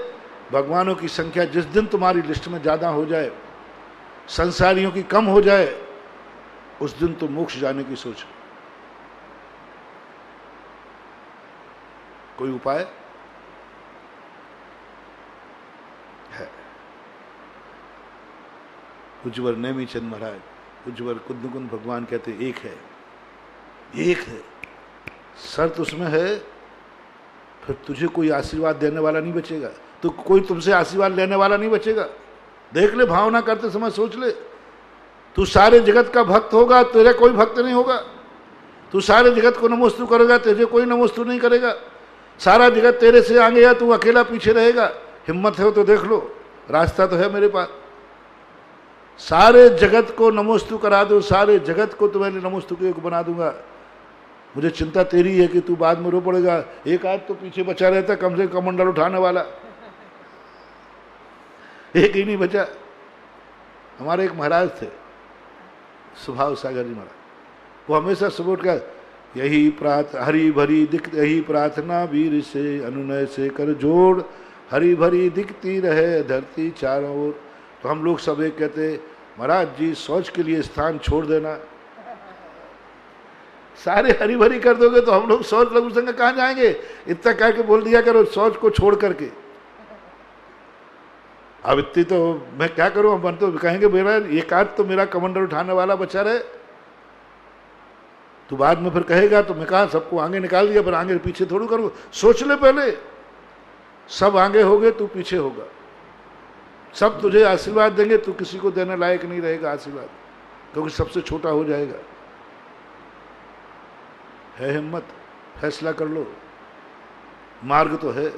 भगवानों की संख्या जिस दिन तुम्हारी लिस्ट में ज्यादा हो जाए, संसारियों की कम हो जाए, उस दिन तुम मोक्ष जाने की सोचो। कोई उपाय है? पूज्यवर नेमीचंद महाराज, पूज्यवर कुंदकुंद भगवान कहते एक है, एक है। शर्त उसमें है, फिर तुझे कोई आशीर्वाद देने वाला नहीं बचेगा, तो कोई तुमसे आशीर्वाद लेने वाला नहीं बचेगा। देख ले, भावना करते समय सोच ले, तू सारे जगत का भक्त होगा, तेरे कोई भक्त नहीं होगा। तू सारे जगत को नमोस्तु करेगा, तुझे कोई नमोस्तु नहीं करेगा। सारा जगत तेरे से आगे या तू अकेला पीछे रहेगा। हिम्मत है तो देख लो, रास्ता तो है मेरे पास। सारे जगत को नमोस्तु करा दो, सारे जगत को तुम्हें नमोस्तु के योग बना दूंगा। मुझे चिंता तेरी है कि तू बाद में रो पड़ेगा। एक आध तो पीछे बचा रहता, कम से कम कमंडल उठाने वाला, एक ही नहीं बचा। हमारे एक महाराज थे, स्वभाव सागर जी महाराज, वो हमेशा सुबह उठकर यही हरी भरी यही प्रार्थना वीर से अनुनय से कर जोड़, हरी भरी दिखती रहे धरती चारों ओर। तो हम लोग सब एक कहते, महाराज जी शौच के लिए स्थान छोड़ देना। सारे हरी भरी कर दोगे तो हम लोग शौच लघु संघ कहाँ जाएंगे? इतना कह के बोल दिया करो शौच को छोड़ करके। अब इतनी तो मैं क्या करूं, हम तो कहेंगे मेरा एक आध तो मेरा कमंडल उठाने वाला बचा रहे। तू बाद में फिर कहेगा तो मैं कहा सबको आगे निकाल दिया, पर आगे पीछे थोड़ी करूँ। सोच ले पहले, सब आगे होगे तू पीछे होगा। सब तुझे आशीर्वाद देंगे, तू किसी को देने लायक नहीं रहेगा आशीर्वाद, क्योंकि सबसे छोटा हो जाएगा। है हिम्मत, फैसला कर लो, मार्ग तो है।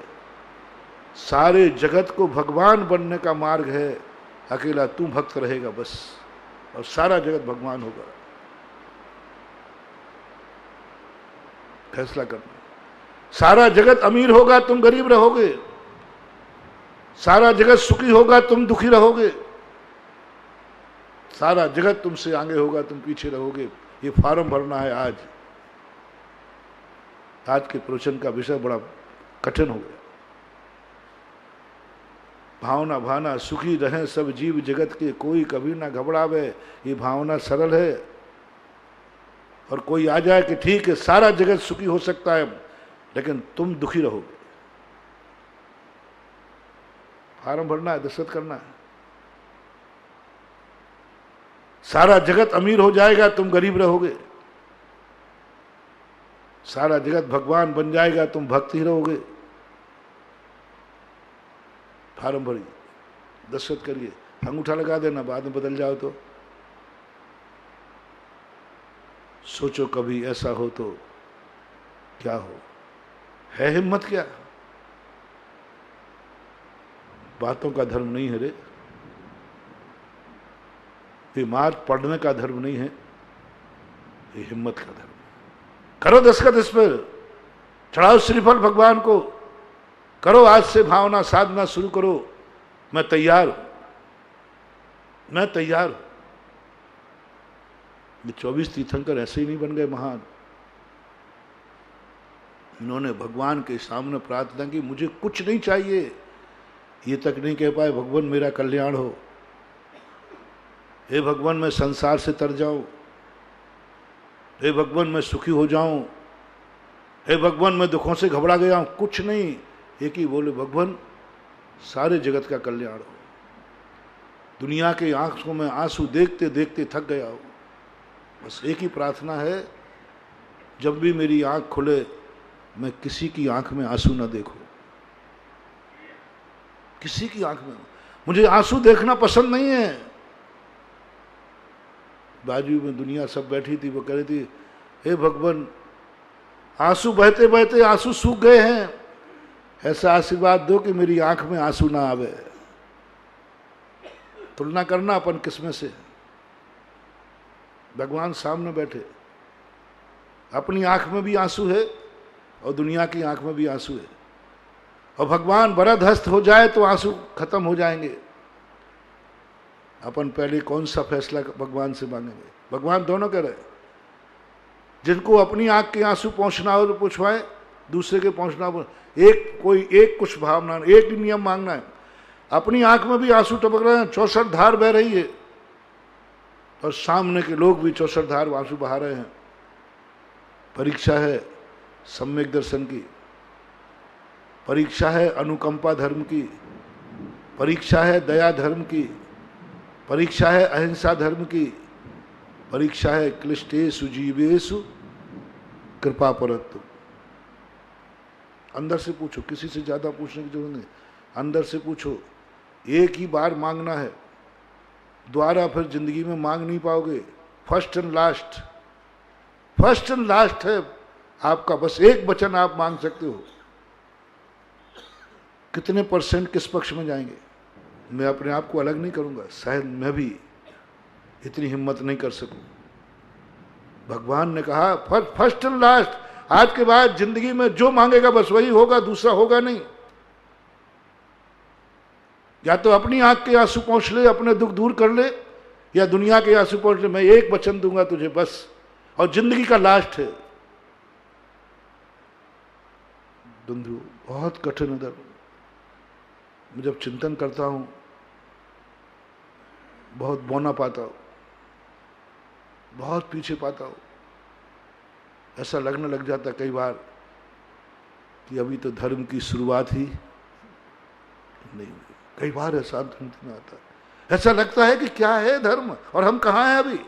सारे जगत को भगवान बनने का मार्ग है, अकेला तू भक्त रहेगा बस, और सारा जगत भगवान होगा। फैसला करना। सारा जगत अमीर होगा, तुम गरीब रहोगे। सारा जगत सुखी होगा, तुम दुखी रहोगे। सारा जगत तुमसे आगे होगा, तुम पीछे रहोगे। ये फॉर्म भरना है आज। आज के प्रवचन का विषय बड़ा कठिन हो गया। भावना भाना सुखी रहें सब जीव जगत के, कोई कभी ना घबरावे, ये भावना सरल है। और कोई आ जाए कि ठीक है सारा जगत सुखी हो सकता है, लेकिन तुम दुखी रहोगे। फार्म भरना है, दस्तखत करना है। सारा जगत अमीर हो जाएगा, तुम गरीब रहोगे। सारा जगत भगवान बन जाएगा, तुम भक्त ही रहोगे। फार्म भरिए, दस्तखत करिए, अंगूठा लगा देना, बाद में बदल जाओ तो। सोचो कभी ऐसा हो तो क्या हो। है हिम्मत क्या? बातों का धर्म नहीं है रे, ये मार्ग पढ़ने का धर्म नहीं है, ये हिम्मत का धर्म। करो दस्तखत इस पर, चढ़ाओ श्रीफल भगवान को, करो आज से भावना साधना शुरू करो। मैं तैयार हूं, मैं तैयार हूं। ये 24 तीर्थंकर ऐसे ही नहीं बन गए महान। इन्होंने भगवान के सामने प्रार्थना की, मुझे कुछ नहीं चाहिए। ये तक नहीं कह पाए भगवान मेरा कल्याण हो, हे भगवान मैं संसार से तर जाऊं, हे भगवान मैं सुखी हो जाऊं, हे भगवान मैं दुखों से घबरा गया हूं, कुछ नहीं। एक ही बोले, भगवान सारे जगत का कल्याण हो। दुनिया के आंखों में आंसू देखते देखते थक गया हूं, बस एक ही प्रार्थना है, जब भी मेरी आंख खुले मैं किसी की आंख में आंसू ना देखूं, किसी की आंख में। मुझे आंसू देखना पसंद नहीं है। बाजू में दुनिया सब बैठी थी, वो कह रही थी, हे भगवान आंसू बहते बहते आंसू सूख गए हैं, ऐसा आशीर्वाद दो कि मेरी आंख में आंसू ना आवे। तुलना करना अपन किसमें से। भगवान सामने बैठे, अपनी आंख में भी आंसू है और दुनिया की आंख में भी आंसू है, और भगवान वरदहस्त हो जाए तो आंसू खत्म हो जाएंगे। अपन पहले कौन सा फैसला भगवान से मांगेंगे? भगवान दोनों कह रहे, जिनको अपनी आंख के आंसू पहुंचना हो तो पूछवाए, दूसरे के पहुंचना हो, एक कुछ भावना, एक ही नियम मांगना है। अपनी आंख में भी आंसू टपक रहे हैं, 64 धार बह रही है, और सामने के लोग भी 64 धार आंसू बहा रहे हैं। परीक्षा है सम्यक दर्शन की, परीक्षा है अनुकंपा धर्म की, परीक्षा है दया धर्म की, परीक्षा है अहिंसा धर्म की, परीक्षा है क्लिष्टेषु जीवेषु कृपा परत्व। अंदर से पूछो, किसी से ज्यादा पूछने की जरूरत नहीं, अंदर से पूछो। एक ही बार मांगना है, दोबारा फिर जिंदगी में मांग नहीं पाओगे। First and last, first and last है आपका, बस एक वचन आप मांग सकते हो। कितने % किस पक्ष में जाएंगे? मैं अपने आप को अलग नहीं करूंगा, शायद मैं भी इतनी हिम्मत नहीं कर सकूं। भगवान ने कहा फर्स्ट एंड लास्ट, आज के बाद जिंदगी में जो मांगेगा बस वही होगा, दूसरा होगा नहीं। या तो अपनी आंख के आंसू पहुंच ले, अपने दुख दूर कर ले, या दुनिया के आंसू पहुंच ले, मैं एक वचन दूंगा तुझे बस, और जिंदगी का लास्ट है। बंधु बहुत कठिन उधर, मैं जब चिंतन करता हूं बहुत बौना पाता हूं, बहुत पीछे पाता हूं। ऐसा लगने लग जाता कई बार कि अभी तो धर्म की शुरुआत ही नहीं हुई। कई बार ऐसा अंत में आता है, ऐसा लगता है कि क्या है धर्म और हम कहां हैं अभी।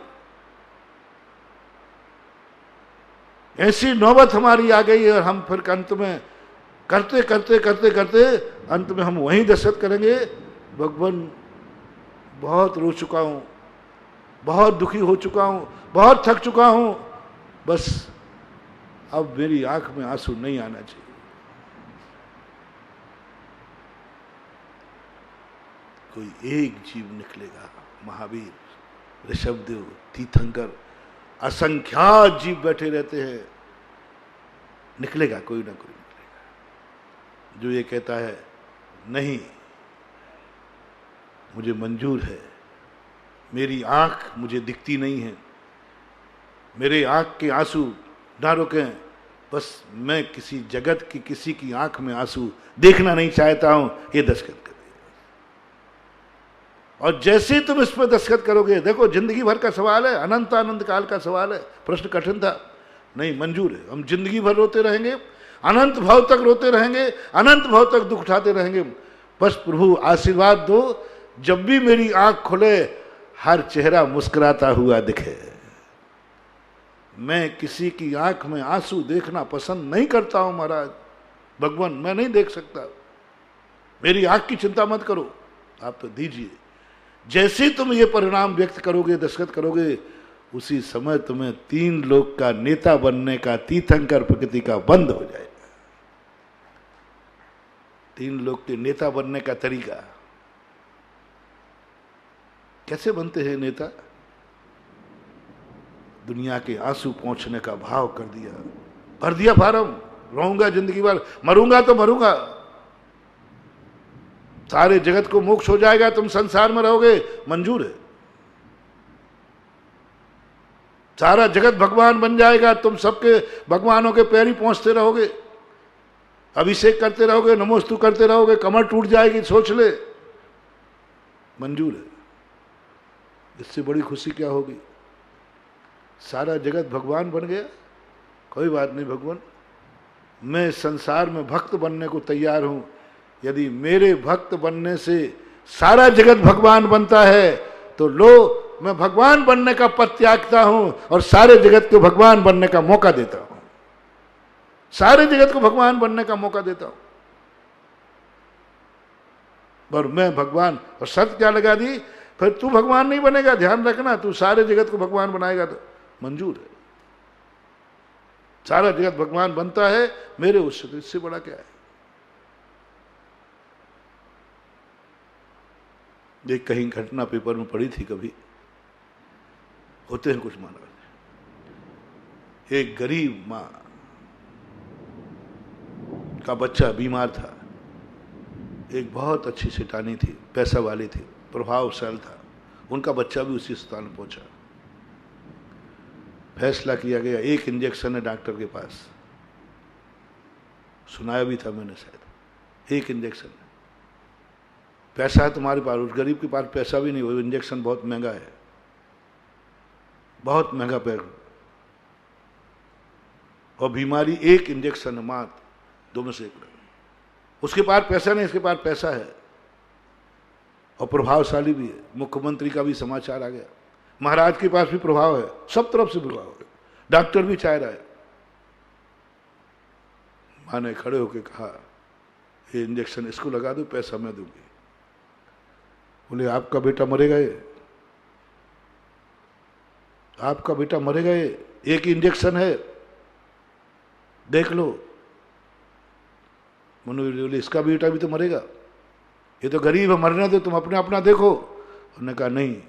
ऐसी नौबत हमारी आ गई है, और हम फिर अंत में करते करते करते करते अंत में हम वहीं दशरथ करेंगे, भगवान बहुत रो चुका हूं, बहुत दुखी हो चुका हूं, बहुत थक चुका हूं, बस अब मेरी आंख में आंसू नहीं आना चाहिए। कोई एक जीव निकलेगा, महावीर, ऋषभदेव, तीर्थंकर, असंख्यात जीव बैठे रहते हैं, निकलेगा कोई ना कोई निकलेगा जो ये कहता है नहीं मुझे मंजूर है, मेरी आंख मुझे दिखती नहीं है, मेरे आंख के आंसू ना रोकें, बस मैं किसी जगत की किसी की आंख में आंसू देखना नहीं चाहता हूं, ये दस्तखत कर। और जैसे तुम इस पर दस्तखत करोगे, देखो जिंदगी भर का सवाल है, अनंत आनंद काल का सवाल है, प्रश्न कठिन था, नहीं मंजूर है। हम जिंदगी भर रोते रहेंगे, अनंत भाव तक रोते रहेंगे, अनंत भाव तक दुख उठाते रहेंगे, बस प्रभु आशीर्वाद दो, जब भी मेरी आंख खुले हर चेहरा मुस्कुराता हुआ दिखे। मैं किसी की आंख में आंसू देखना पसंद नहीं करता हूं महाराज, भगवान मैं नहीं देख सकता, मेरी आंख की चिंता मत करो, आप तो दीजिए। जैसे तुम ये परिणाम व्यक्त करोगे, दस्तखत करोगे, उसी समय तुम्हें 3 लोक का नेता बनने का तीर्थंकर प्रकृति का बंद हो जाएगा। 3 लोक के नेता बनने का तरीका कैसे बनते हैं नेता? दुनिया के आंसू पहुंचने का भाव कर दिया, भर दिया फार्म, रहूंगा जिंदगी भर, मरूंगा तो मरूंगा, सारे जगत को मोक्ष हो जाएगा, तुम संसार में रहोगे, मंजूर है। सारा जगत भगवान बन जाएगा, तुम सबके भगवानों के पैर ही पहुंचते रहोगे, अभिषेक करते रहोगे, नमोस्तु करते रहोगे, कमर टूट जाएगी, सोच ले, मंजूर है। इससे बड़ी खुशी क्या होगी? सारा जगत भगवान बन गया। कोई बात नहीं भगवान, मैं संसार में भक्त बनने को तैयार हूं। यदि मेरे भक्त बनने से सारा जगत भगवान बनता है तो लो, मैं भगवान बनने का पद त्यागता हूं और सारे जगत को भगवान बनने का मौका देता हूं। सारे जगत को भगवान बनने का मौका देता हूं। और मैं भगवान, और शर्त क्या लगा दी, फिर तू भगवान नहीं बनेगा, ध्यान रखना, तू सारे जगत को भगवान बनाएगा तो मंजूर है। सारा जगत भगवान बनता है मेरे उससे, तो इससे बड़ा क्या है। ये कहीं घटना पेपर में पड़ी थी, कभी होते हैं कुछ महाराज। एक गरीब मां का बच्चा बीमार था। एक बहुत अच्छी सेठानी थी, पैसा वाली थी, प्रभावशाली था, उनका बच्चा भी उसी अस्पताल में पहुंचा। फैसला किया गया, एक इंजेक्शन है डॉक्टर के पास, सुनाया भी था मैंने शायद, एक इंजेक्शन है। पैसा है तुम्हारे पास, उस गरीब के पास पैसा भी नहीं, वो इंजेक्शन बहुत महंगा है, बहुत महंगा पैर, और बीमारी एक इंजेक्शन है मात्र, 2 में से 1। उसके पास पैसा नहीं, इसके पास पैसा है और प्रभावशाली भी है। मुख्यमंत्री का भी समाचार आ गया, महाराज के पास भी प्रभाव है, सब तरफ से प्रभाव है, डॉक्टर भी चाह रहा है। मां ने खड़े होकर कहा, ये इंजेक्शन इसको लगा दो, पैसा मैं दूंगी। बोले आपका बेटा मरेगा, ये आपका बेटा मरेगा, ये एक इंजेक्शन है, देख लो। बोले इसका बेटा भी तो मरेगा, ये तो गरीब है, मरने दो, तुम अपने अपना देखो। उन्होंने कहा नहीं,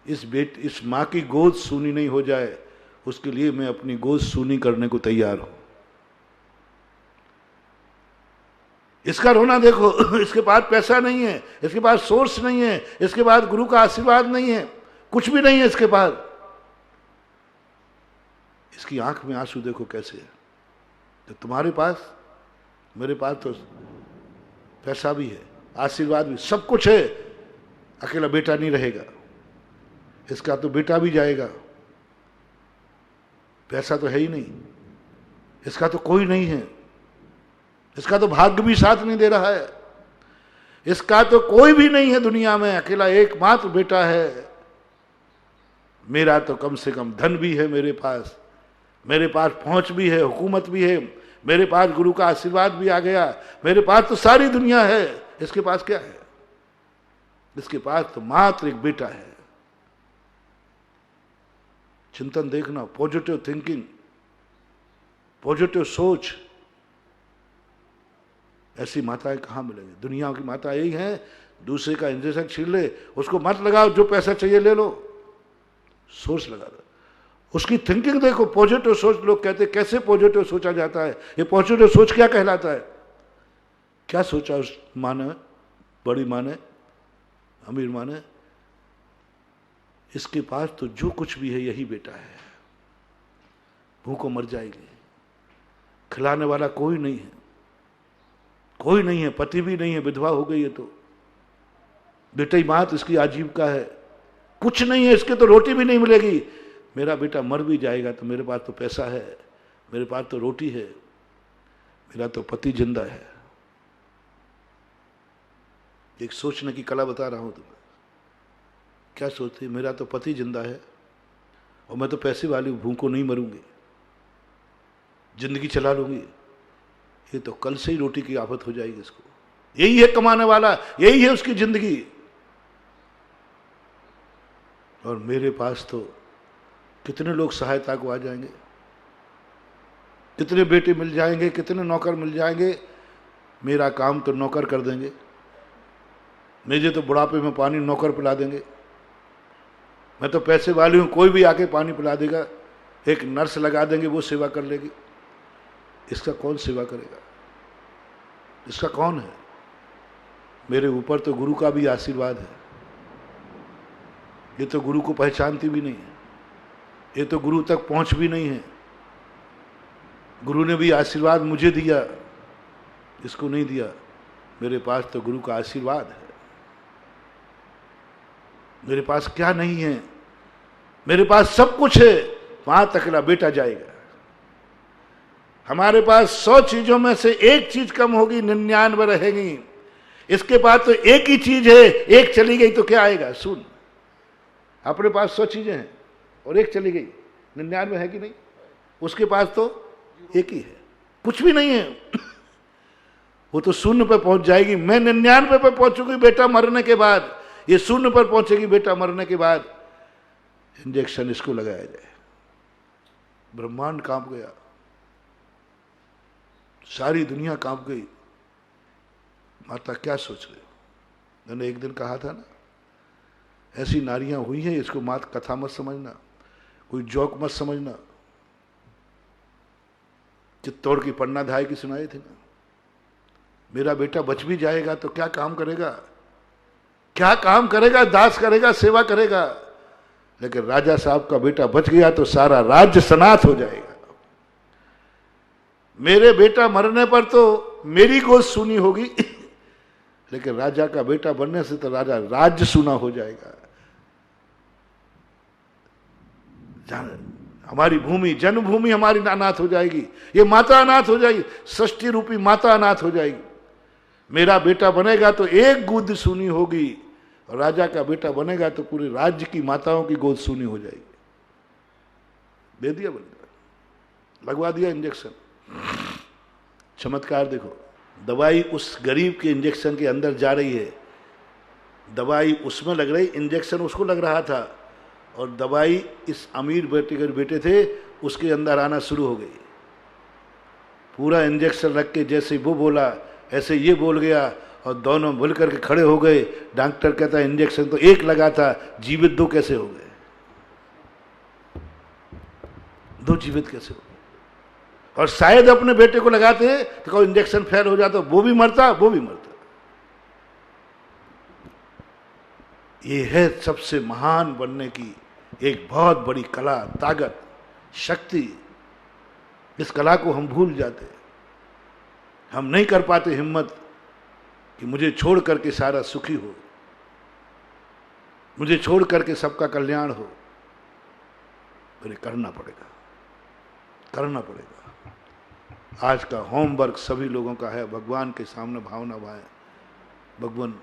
इस मां की गोद सूनी नहीं हो जाए, उसके लिए मैं अपनी गोद सूनी करने को तैयार हूं। इसका रोना देखो, इसके पास पैसा नहीं है, इसके पास सोर्स नहीं है, इसके पास गुरु का आशीर्वाद नहीं है, कुछ भी नहीं है इसके पास। इसकी आंख में आंसू देखो कैसे है। तो तुम्हारे पास, मेरे पास तो पैसा भी है, आशीर्वाद भी, सब कुछ है, अकेला बेटा नहीं रहेगा। इसका तो बेटा भी जाएगा, पैसा तो है ही नहीं, इसका तो कोई नहीं है, इसका तो भाग्य भी साथ नहीं दे रहा है, इसका तो कोई भी नहीं है दुनिया में, अकेला एकमात्र बेटा है। मेरा तो कम से कम धन भी है मेरे पास पहुंच भी है, हुकूमत भी है, मेरे पास गुरु का आशीर्वाद भी आ गया, मेरे पास तो सारी दुनिया है, इसके पास क्या है? इसके पास तो मात्र एक बेटा है। चिंतन देखना, पॉजिटिव थिंकिंग, पॉजिटिव सोच। ऐसी माताएं कहां मिलेंगी? दुनिया की माता यही है, दूसरे का इंजेक्शन छीन ले, उसको मत लगाओ, जो पैसा चाहिए ले लो, सोच लगा दो, उसकी थिंकिंग देखो, पॉजिटिव सोच। लोग कहते कैसे पॉजिटिव सोचा जाता है? ये पॉजिटिव सोच क्या कहलाता है? क्या सोचा उस माँ ने, बड़ी माँ ने, अमीर माँ ने? इसके पास तो जो कुछ भी है यही बेटा है, भूखों मर जाएगी, खिलाने वाला कोई नहीं है, कोई नहीं है, पति भी नहीं है, विधवा हो गई है, तो बेटा ही मात इसकी आजीविका है, कुछ नहीं है, इसके तो रोटी भी नहीं मिलेगी। मेरा बेटा मर भी जाएगा तो मेरे पास तो पैसा है, मेरे पास तो रोटी है, मेरा तो पति जिंदा है। एक सोचने की कला बता रहा हूं तुम्हें। क्या सोचती? मेरा तो पति जिंदा है और मैं तो पैसे वाली हूं, भूखों नहीं मरूंगी, जिंदगी चला लूंगी। ये तो कल से ही रोटी की आफत हो जाएगी इसको। यही है कमाने वाला, यही है उसकी जिंदगी। और मेरे पास तो कितने लोग सहायता को आ जाएंगे, कितने बेटे मिल जाएंगे, कितने नौकर मिल जाएंगे। मेरा काम तो नौकर कर देंगे, मुझे तो बुढ़ापे में पानी नौकर पिला देंगे। मैं तो पैसे वाली हूं, कोई भी आके पानी पिला देगा, एक नर्स लगा देंगे, वो सेवा कर लेगी। इसका कौन सेवा करेगा? इसका कौन है? मेरे ऊपर तो गुरु का भी आशीर्वाद है। ये तो गुरु को पहचानती भी नहीं है, ये तो गुरु तक पहुंच भी नहीं है। गुरु ने भी आशीर्वाद मुझे दिया, इसको नहीं दिया। मेरे पास तो गुरु का आशीर्वाद है। मेरे पास क्या नहीं है? मेरे पास सब कुछ है, वहां तकला बेटा जाएगा। हमारे पास 100 चीजों में से एक चीज कम होगी, 99 रहेगी। इसके पास तो एक ही चीज है, एक चली गई तो क्या आएगा? सुन, अपने पास 100 चीजें हैं और एक चली गई, 99 है कि नहीं? उसके पास तो एक ही है, कुछ भी नहीं है। वो तो शून्य पर पहुंच जाएगी। मैं 99 पर पहुंचूंगी बेटा मरने के बाद, ये शून्य पर पहुंचेगी बेटा मरने के बाद। इंजेक्शन इसको लगाया जाए, ब्रह्मांड कांप गया, सारी दुनिया कांप गई। माता क्या सोच रहे हो? मैंने एक दिन कहा था ना, ऐसी नारियां हुई हैं, इसको मात कथा मत समझना, कोई जोक मत समझना। चित्तौड़ की पन्ना धाय की सुनाई थी ना, मेरा बेटा बच भी जाएगा तो क्या काम करेगा, क्या काम करेगा? दास करेगा, सेवा करेगा। लेकिन राजा साहब का बेटा बच गया तो सारा राज्य सनाथ हो जाएगा। मेरे बेटा मरने पर तो मेरी गोद सुनी होगी, लेकिन राजा का बेटा बनने से तो राजा राज्य सुना हो जाएगा। हमारी भूमि, जन्मभूमि हमारी अनाथ हो जाएगी, ये माता अनाथ हो जाएगी, षष्ठी रूपी माता अनाथ हो जाएगी। मेरा बेटा बनेगा तो एक गोद सुनी होगी, और राजा का बेटा बनेगा तो पूरे राज्य की माताओं की गोद सुनी हो जाएगी। दे दिया बनेगा, लगवा दिया इंजेक्शन। चमत्कार देखो, दवाई उस गरीब के इंजेक्शन के अंदर जा रही है, दवाई उसमें लग रही, इंजेक्शन उसको लग रहा था, और दवाई इस अमीर बेटे के बेटे थे उसके अंदर आना शुरू हो गई। पूरा इंजेक्शन रख के जैसे वो बोला ऐसे ये बोल गया, और दोनों मिल करके खड़े हो गए। डॉक्टर कहता है इंजेक्शन तो एक लगा था, जीवित दो कैसे हो गए? दो जीवित कैसे हो गए? और शायद अपने बेटे को लगाते तो कोई इंजेक्शन फेल हो जाता, वो भी मरता, वो भी मरता। ये है सबसे महान बनने की एक बहुत बड़ी कला, ताकत, शक्ति। इस कला को हम भूल जाते, हम नहीं कर पाते हिम्मत कि मुझे छोड़ करके सारा सुखी हो, मुझे छोड़ करके सबका कल्याण हो। फिर करना पड़ेगा, करना पड़ेगा। आज का होमवर्क सभी लोगों का है, भगवान के सामने भावना भाए, भगवान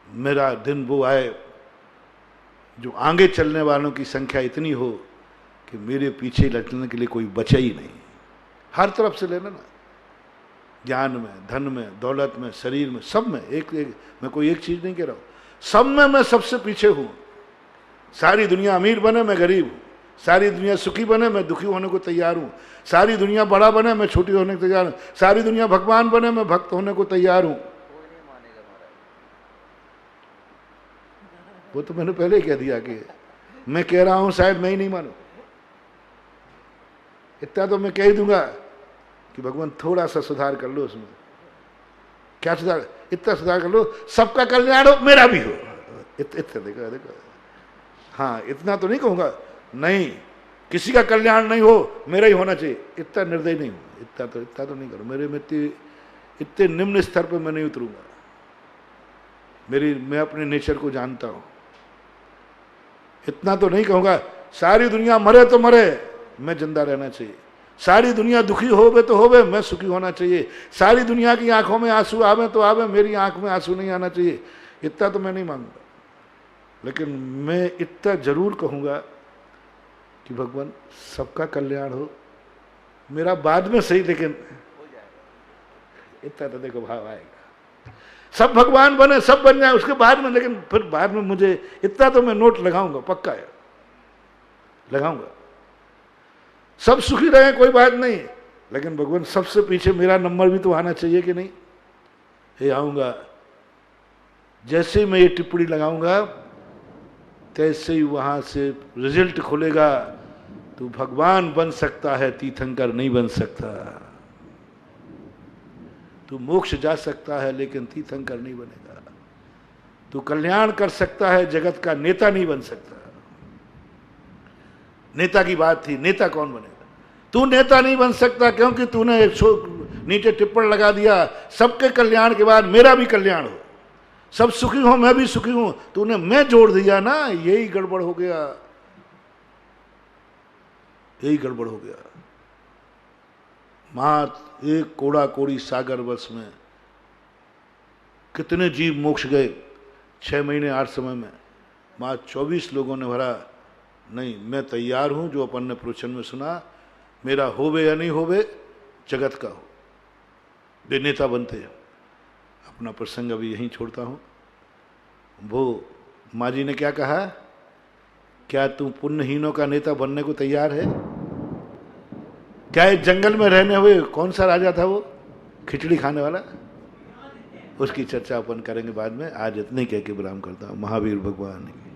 मेरा दिन वो आए जो आगे चलने वालों की संख्या इतनी हो कि मेरे पीछे लटने के लिए कोई बचे ही नहीं। हर तरफ से लेना ना, ज्ञान में, धन में, दौलत में, शरीर में, सब में। एक मैं कोई एक चीज नहीं कह रहा हूं, सब में मैं सबसे पीछे हूं। सारी दुनिया अमीर बने, मैं गरीब हूं। सारी दुनिया सुखी बने, मैं दुखी होने को तैयार हूं। सारी दुनिया बड़ा बने, मैं छोटी होने को तैयार हूं। सारी दुनिया भगवान बने, मैं भक्त होने को तैयार हूं। वो तो मैंने पहले ही कह दिया कि मैं कह रहा हूं, शायद मैं ही नहीं मानू। इतना तो मैं कह ही दूंगा कि भगवान थोड़ा सा सुधार कर लो उसमें। क्या सुधार? इतना सुधार कर लो सबका कल्याण हो, मेरा भी हो। इतना देखो देखो, हाँ इतना तो नहीं कहूंगा, नहीं किसी का कल्याण नहीं हो, मेरा ही होना चाहिए, इतना निर्दय नहीं हूं। इतना तो नहीं करो। मेरे में इतने निम्न स्तर पर मैं नहीं उतरूंगा। मैं अपने नेचर को जानता हूं। इतना तो नहीं कहूंगा सारी दुनिया मरे तो मरे, मैं जिंदा रहना चाहिए। सारी दुनिया दुखी होवे तो होवे, मैं सुखी होना चाहिए। सारी दुनिया की आंखों में आंसू आवे तो आवे, मेरी आंख में आंसू नहीं आना चाहिए। इतना तो मैं नहीं मांगूंगा, लेकिन मैं इतना जरूर कहूंगा कि भगवान सबका कल्याण हो, मेरा बाद में सही, लेकिन इतना तो देखो भाव आएगा। सब भगवान बने, सब बन जाए उसके बाद में, लेकिन फिर बाद में मुझे इतना तो मैं नोट लगाऊंगा, पक्का है लगाऊंगा। सब सुखी रहे कोई बात नहीं, लेकिन भगवान सबसे पीछे मेरा नंबर भी तो आना चाहिए कि नहीं? ये आऊंगा। जैसे मैं ये टिप्पणी लगाऊंगा तैसे ही वहां से रिजल्ट खुलेगा। तू भगवान बन सकता है, तीर्थंकर नहीं बन सकता। तू मोक्ष जा सकता है, लेकिन तीर्थंकर नहीं बनेगा। तू कल्याण कर सकता है, जगत का नेता नहीं बन सकता। नेता की बात थी, नेता कौन बनेगा? तू नेता नहीं बन सकता, क्योंकि तूने नीचे टिप्पण लगा दिया सबके कल्याण के बाद मेरा भी कल्याण हो, सब सुखी हो मैं भी सुखी हूं। तूने मैं जोड़ दिया ना, यही गड़बड़ हो गया। यही गड़बड़ हो गया। मात्र एक कोड़ा कोड़ी सागर वर्ष में कितने जीव मोक्ष गए 6 महीने 8 समय में। मात्र 24 लोगों ने भरा नहीं, मैं तैयार हूं, जो अपन ने प्रवचन में सुना, मेरा होवे या नहीं होवे, जगत का हो, वे नेता बनते हैं। अपना प्रसंग अभी यहीं छोड़ता हूं। वो माँ जी ने क्या कहा, क्या तू पुण्यहीनों का नेता बनने को तैयार है? क्या इस जंगल में रहने हुए कौन सा राजा था वो खिचड़ी खाने वाला? उसकी चर्चा अपन करेंगे बाद में। आज इतने कह के विराम करता हूँ। महावीर भगवान की